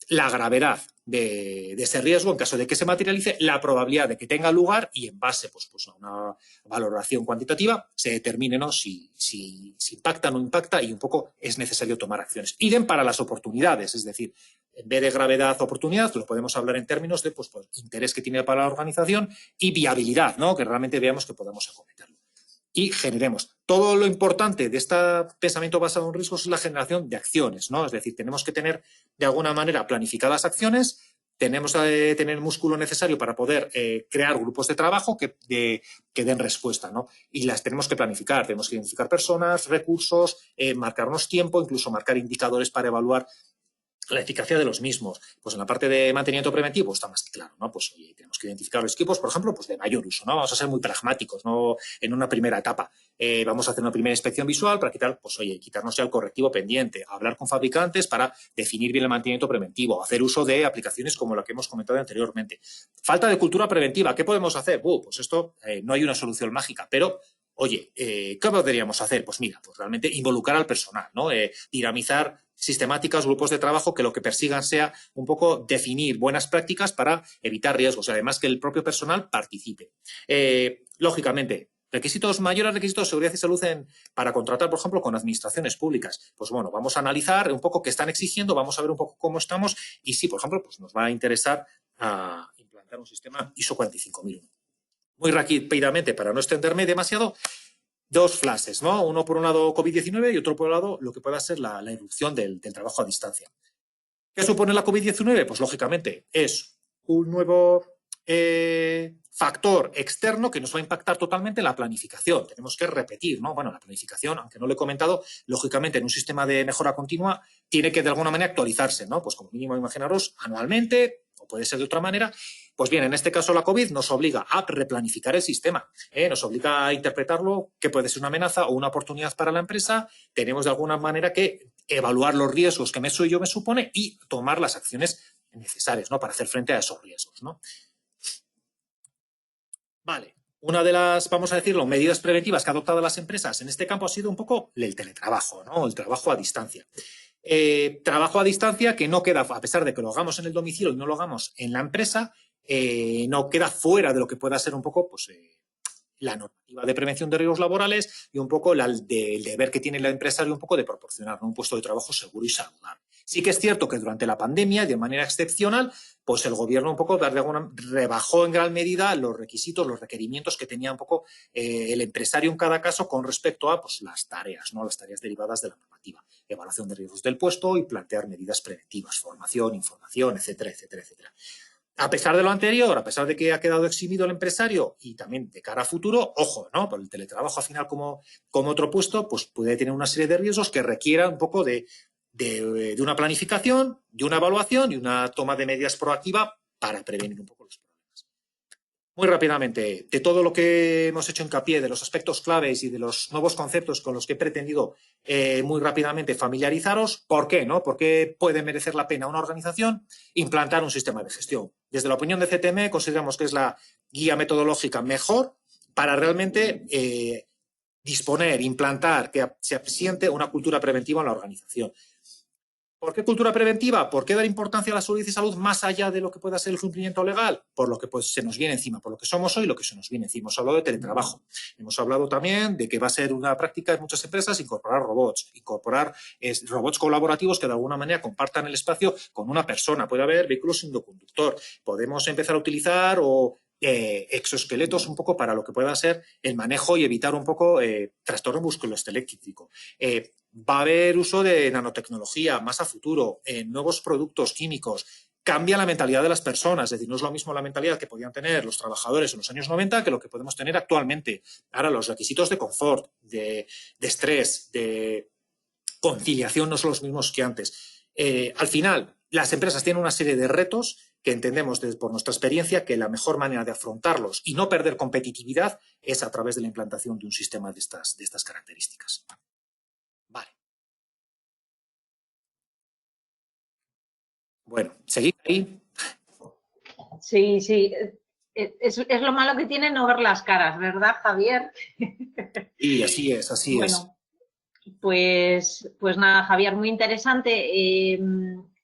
la gravedad de ese riesgo en caso de que se materialice, la probabilidad de que tenga lugar y en base pues a una valoración cuantitativa se determine, ¿no? si impacta o no impacta y un poco es necesario tomar acciones. Idem para las oportunidades, es decir, en vez de gravedad o oportunidad, lo podemos hablar en términos de pues, interés que tiene para la organización y viabilidad, ¿no? Que realmente veamos que podamos acometerlo. Y generemos. Todo lo importante de este pensamiento basado en riesgos es la generación de acciones, ¿no? Es decir, tenemos que tener de alguna manera planificadas acciones, tenemos que tener el músculo necesario para poder crear grupos de trabajo que den respuesta, ¿no? Y las tenemos que planificar, tenemos que identificar personas, recursos, marcarnos tiempo, incluso marcar indicadores para evaluar la eficacia de los mismos. Pues en la parte de mantenimiento preventivo está más claro, ¿no? Pues oye, tenemos que identificar los equipos, por ejemplo, pues de mayor uso, ¿no? Vamos a ser muy pragmáticos, ¿no? En una primera etapa. Vamos a hacer una primera inspección visual para quitarnos ya el correctivo pendiente, hablar con fabricantes para definir bien el mantenimiento preventivo, hacer uso de aplicaciones como la que hemos comentado anteriormente. Falta de cultura preventiva. ¿Qué podemos hacer? Pues esto no hay una solución mágica, pero oye, ¿qué podríamos hacer? Pues mira, pues realmente involucrar al personal, ¿no? Dinamizar sistemáticas, grupos de trabajo que lo que persigan sea un poco definir buenas prácticas para evitar riesgos y además que el propio personal participe. Lógicamente, mayores requisitos de seguridad y salud para contratar, por ejemplo, con administraciones públicas. Pues bueno, vamos a analizar un poco qué están exigiendo, vamos a ver un poco cómo estamos y si, por ejemplo, pues nos va a interesar implantar un sistema ISO 45001. Muy rápidamente, para no extenderme demasiado, dos flashes, ¿no? Uno por un lado COVID-19 y otro por un lado lo que pueda ser la irrupción del trabajo a distancia. ¿Qué supone la COVID-19? Pues lógicamente es un nuevo factor externo que nos va a impactar totalmente en la planificación. Tenemos que repetir, ¿no? Bueno, la planificación, aunque no lo he comentado, lógicamente en un sistema de mejora continua tiene que de alguna manera actualizarse, ¿no? Pues como mínimo imaginaros anualmente o puede ser de otra manera. Pues bien, en este caso la COVID nos obliga a replanificar el sistema, nos obliga a interpretarlo, que puede ser una amenaza o una oportunidad para la empresa. Tenemos de alguna manera que evaluar los riesgos que eso ello me supone y tomar las acciones necesarias, ¿no?, para hacer frente a esos riesgos, ¿no? Vale. Una de las, vamos a decirlo, medidas preventivas que ha adoptado las empresas en este campo ha sido un poco el teletrabajo, ¿no?, el trabajo a distancia. Trabajo a distancia que no queda, a pesar de que lo hagamos en el domicilio y no lo hagamos en la empresa, no queda fuera de lo que pueda ser un poco, pues, la normativa de prevención de riesgos laborales y un poco el deber que tiene el empresario un poco de proporcionar, ¿no?, un puesto de trabajo seguro y saludable. Sí que es cierto que durante la pandemia, de manera excepcional, pues el gobierno un poco rebajó en gran medida los requisitos, los requerimientos que tenía un poco el empresario en cada caso con respecto a, pues, las tareas, ¿no?, las tareas derivadas de la normativa. Evaluación de riesgos del puesto y plantear medidas preventivas, formación, información, etcétera, etcétera, etcétera. A pesar de lo anterior, a pesar de que ha quedado eximido el empresario y también de cara a futuro, ojo, ¿no?, por el teletrabajo al final como otro puesto, pues puede tener una serie de riesgos que requieran un poco de una planificación, de una evaluación y una toma de medidas proactiva para prevenir un poco los problemas. Muy rápidamente, de todo lo que hemos hecho hincapié, de los aspectos claves y de los nuevos conceptos con los que he pretendido muy rápidamente familiarizaros, ¿por qué, no? ¿Por qué puede merecer la pena una organización implantar un sistema de gestión? Desde la opinión de CTM consideramos que es la guía metodológica mejor para realmente disponer, implantar, que se asiente una cultura preventiva en la organización. ¿Por qué cultura preventiva? ¿Por qué dar importancia a la salud y salud más allá de lo que pueda ser el cumplimiento legal? Por lo que, pues, se nos viene encima, por lo que somos hoy y lo que se nos viene encima. Hemos hablado de teletrabajo. Hemos hablado también de que va a ser una práctica en muchas empresas incorporar robots, robots colaborativos que de alguna manera compartan el espacio con una persona. Puede haber vehículos sin conductor. Podemos empezar a utilizar exoesqueletos un poco para lo que pueda ser el manejo y evitar un poco trastorno musculoesquelético. Va a haber uso de nanotecnología más a futuro, nuevos productos químicos. Cambia la mentalidad de las personas, es decir, no es lo mismo la mentalidad que podían tener los trabajadores en los años 90 que lo que podemos tener actualmente. Ahora, los requisitos de confort, de estrés, de conciliación no son los mismos que antes. Al final, las empresas tienen una serie de retos que entendemos por nuestra experiencia que la mejor manera de afrontarlos y no perder competitividad es a través de la implantación de un sistema de estas características. Vale. Bueno, ¿seguid ahí? Sí, sí. Es lo malo que tiene no ver las caras, ¿verdad, Javier? Sí, así es, así es. Pues nada, Javier, muy interesante.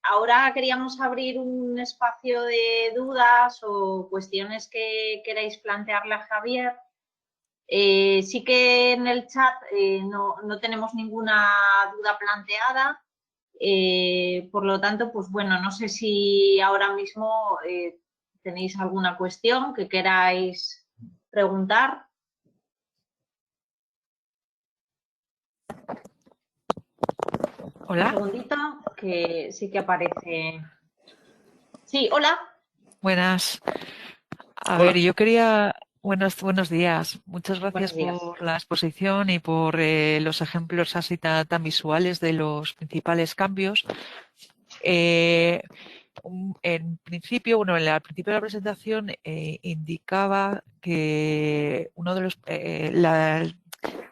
Ahora queríamos abrir un espacio de dudas o cuestiones que queráis plantearle a Javier. Sí que en el chat no tenemos ninguna duda planteada. Por lo tanto, pues bueno, no sé si ahora mismo tenéis alguna cuestión que queráis preguntar. Hola. Un segundito, que sí que aparece. Sí, hola. Buenas. A Hola. ver, yo quería... Buenos días. Muchas gracias Buenos días. por la exposición y por los ejemplos así tan visuales de los principales cambios. En principio, bueno, al principio de la presentación indicaba que uno de los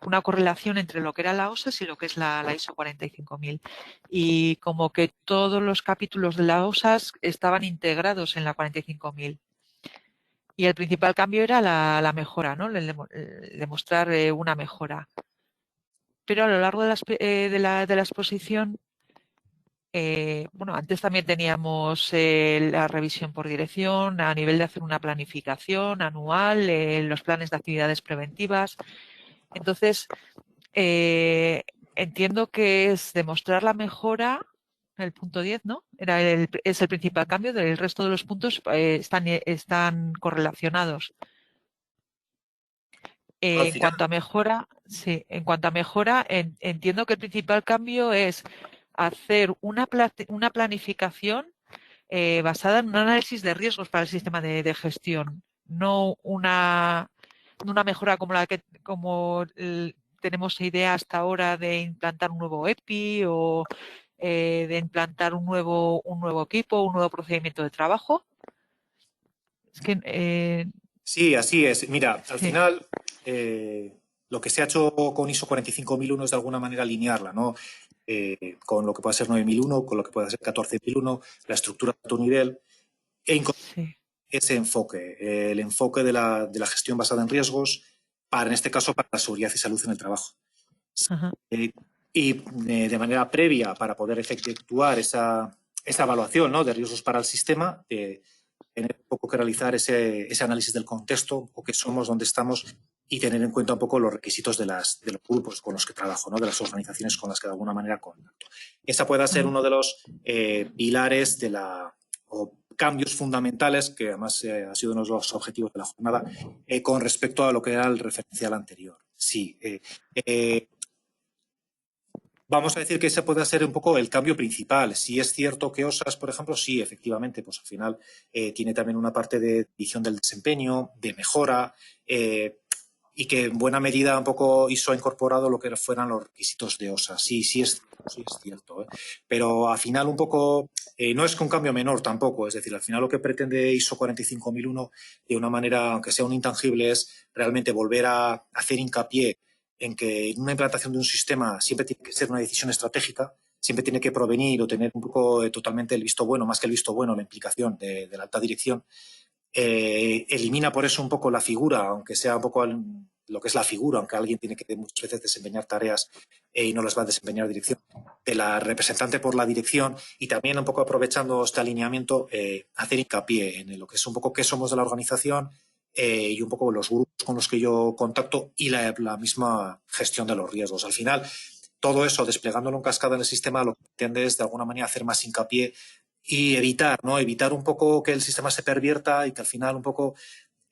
una correlación entre lo que era la OSAS y lo que es la ISO 45000 y como que todos los capítulos de la OSAS estaban integrados en la 45000. Y el principal cambio era la mejora, ¿no? El demostrar una mejora. Pero a lo largo de la exposición, bueno, antes también teníamos la revisión por dirección a nivel de hacer una planificación anual, los planes de actividades preventivas. Entonces, entiendo que es demostrar la mejora, el punto 10, ¿no? Es el principal cambio, del resto de los puntos están correlacionados. En cuanto a mejora, sí, en cuanto a mejora, entiendo que el principal cambio es hacer una planificación basada en un análisis de riesgos para el sistema de gestión, no una mejora como tenemos idea hasta ahora de implantar un nuevo EPI o de implantar un nuevo equipo, un nuevo procedimiento de trabajo, Es que, Sí, así es. Mira, al sí. final lo que se ha hecho con ISO 45001 es de alguna manera alinearla, ¿no? Con lo que puede ser 9001, con lo que puede ser 14001, la estructura de tu nivel, e incorporar Sí. ese enfoque, el enfoque de la gestión basada en riesgos, en este caso, para la seguridad y salud en el trabajo. Ajá. Y de manera previa, para poder efectuar esa evaluación, ¿no?, de riesgos para el sistema, tener un poco que realizar ese análisis del contexto, o qué somos, dónde estamos, y tener en cuenta un poco los requisitos de los grupos con los que trabajo, ¿no?, de las organizaciones con las que de alguna manera contacto. Esa puede ser uno de los pilares o cambios fundamentales, que además ha sido uno de los objetivos de la jornada, con respecto a lo que era el referencial anterior. Sí. Vamos a decir que ese puede ser un poco el cambio principal. Si es cierto que OSAS, por ejemplo, sí, efectivamente, pues al final tiene también una parte de medición del desempeño, de mejora, y que en buena medida un poco ISO ha incorporado lo que fueran los requisitos de OSAS. Sí es cierto. Pero al final un poco no es que un cambio menor tampoco. Es decir, al final lo que pretende ISO 45001 de una manera, aunque sea un intangible, es realmente volver a hacer hincapié en que una implantación de un sistema siempre tiene que ser una decisión estratégica, siempre tiene que provenir o tener un poco totalmente el visto bueno, más que el visto bueno, la implicación de la alta dirección. Elimina por eso un poco la figura, aunque sea un poco lo que es la figura, aunque alguien tiene que muchas veces desempeñar tareas y no las va a desempeñar dirección, de la representante por la dirección, y también un poco aprovechando este alineamiento, hacer hincapié en lo que es un poco qué somos de la organización, y un poco los grupos con los que yo contacto y la misma gestión de los riesgos. Al final, todo eso, desplegándolo en cascada en el sistema, lo que pretende es de alguna manera hacer más hincapié y evitar un poco que el sistema se pervierta y que al final un poco,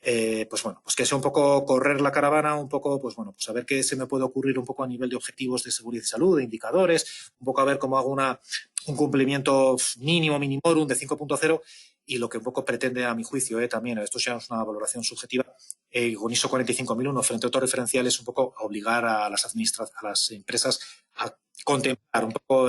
pues que sea un poco correr la caravana, un poco, pues a ver qué se me puede ocurrir un poco a nivel de objetivos de seguridad y salud, de indicadores, un poco a ver cómo hago un cumplimiento mínimo, minimorum de 5.0, y lo que un poco pretende, a mi juicio, también, esto ya es una valoración subjetiva, con ISO 45001 frente a otros referenciales, un poco a obligar a las empresas a contemplar un poco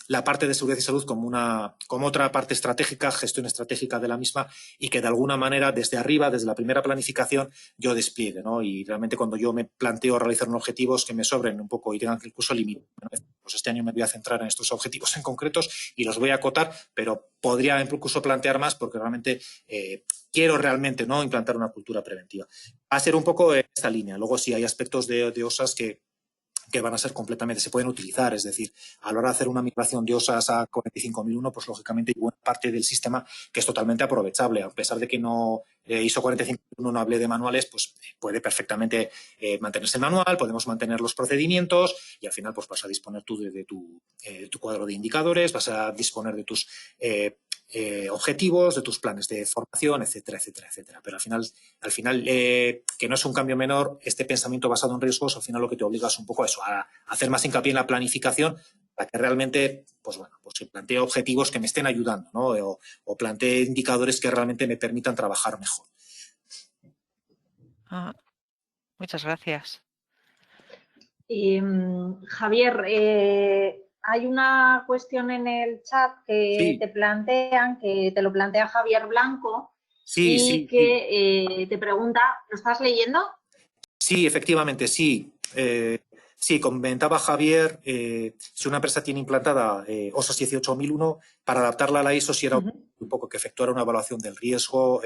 la parte de seguridad y salud como otra parte estratégica, gestión estratégica de la misma, y que de alguna manera desde arriba, desde la primera planificación, yo despliegue, ¿no? Y realmente cuando yo me planteo realizar unos objetivos que me sobren un poco y tengan que incluso limitar, ¿no? Pues este año me voy a centrar en estos objetivos en concretos y los voy a acotar, pero podría incluso plantear más porque realmente quiero realmente, ¿no?, implantar una cultura preventiva. Va a ser un poco esta línea. Luego sí hay aspectos de OSAS que van a ser completamente, se pueden utilizar, es decir, a la hora de hacer una migración de OSAS a 45001, pues lógicamente hay buena parte del sistema que es totalmente aprovechable, a pesar de que no ISO 45001 no hable de manuales, pues puede perfectamente mantenerse el manual, podemos mantener los procedimientos y al final pues vas a disponer tú de tu cuadro de indicadores, vas a disponer de tus objetivos, de tus planes de formación, etcétera, etcétera, etcétera. Pero al final que no es un cambio menor, este pensamiento basado en riesgos, al final lo que te obliga es un poco a eso, a hacer más hincapié en la planificación para que realmente, pues se plantee objetivos que me estén ayudando, ¿no? O plantee indicadores que realmente me permitan trabajar mejor. Muchas gracias. Javier, hay una cuestión en el chat que te plantean, que te lo plantea Javier Blanco, que te pregunta, ¿lo estás leyendo? Sí, efectivamente, sí. Sí, comentaba Javier, si una empresa tiene implantada OSAS 18001, para adaptarla a la ISO, si era un poco que efectuara una evaluación del riesgo,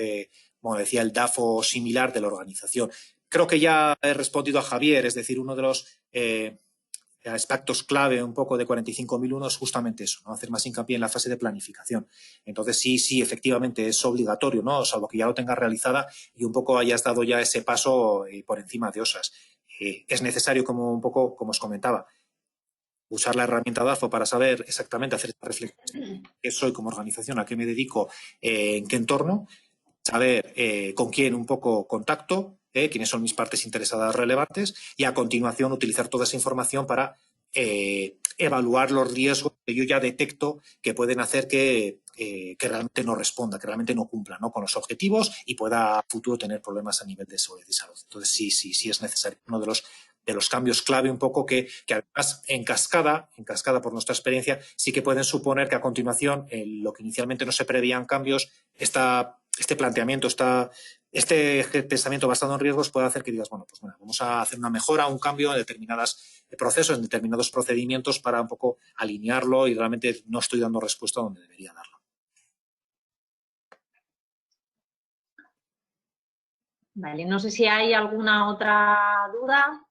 como decía el DAFO similar de la organización. Creo que ya he respondido a Javier, es decir, uno de los aspectos clave un poco de 45001 es justamente eso, ¿no? Hacer más hincapié en la fase de planificación. Entonces sí, efectivamente es obligatorio, ¿no? Salvo que ya lo tengas realizada y un poco hayas dado ya ese paso por encima de OSAS. Es necesario, como os comentaba, usar la herramienta DAFO para saber exactamente, hacer esta reflexión, qué soy como organización, a qué me dedico, en qué entorno, saber con quién un poco contacto, quiénes son mis partes interesadas relevantes, y a continuación utilizar toda esa información para evaluar los riesgos que yo ya detecto que pueden hacer que realmente no responda, que realmente no cumpla, ¿no?, con los objetivos y pueda a futuro tener problemas a nivel de seguridad y salud. Entonces sí es necesario. Uno de los cambios clave un poco que además en cascada por nuestra experiencia, sí que pueden suponer que a continuación lo que inicialmente no se preveían cambios, esta este planteamiento, este pensamiento basado en riesgos puede hacer que digas, bueno, pues bueno, vamos a hacer una mejora, un cambio en determinados procesos, en determinados procedimientos para un poco alinearlo y realmente no estoy dando respuesta donde debería darlo. Vale, no sé si hay alguna otra duda.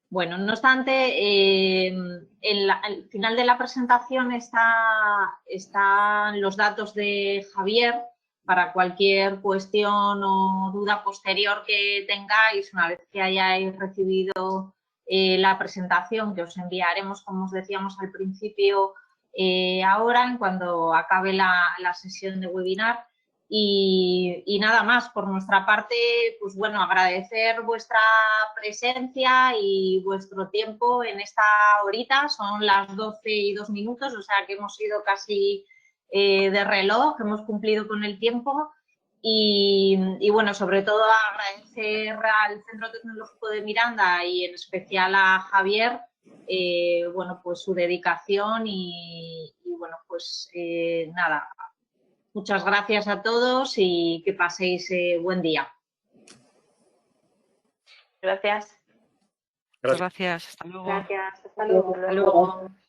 Bueno, no obstante, al final de la presentación están los datos de Javier para cualquier cuestión o duda posterior que tengáis una vez que hayáis recibido la presentación, que os enviaremos, como os decíamos al principio, ahora, en cuando acabe la sesión de webinar. Y nada más, por nuestra parte, pues bueno, agradecer vuestra presencia y vuestro tiempo en esta horita. Son las 12:02, o sea que hemos ido casi de reloj, hemos cumplido con el tiempo. Y bueno, sobre todo agradecer al Centro Tecnológico de Miranda y en especial a Javier, bueno, pues su dedicación y bueno, pues nada. Muchas gracias a todos y que paséis buen día. Gracias. Gracias. Hasta luego. Gracias. Hasta luego. Hasta luego.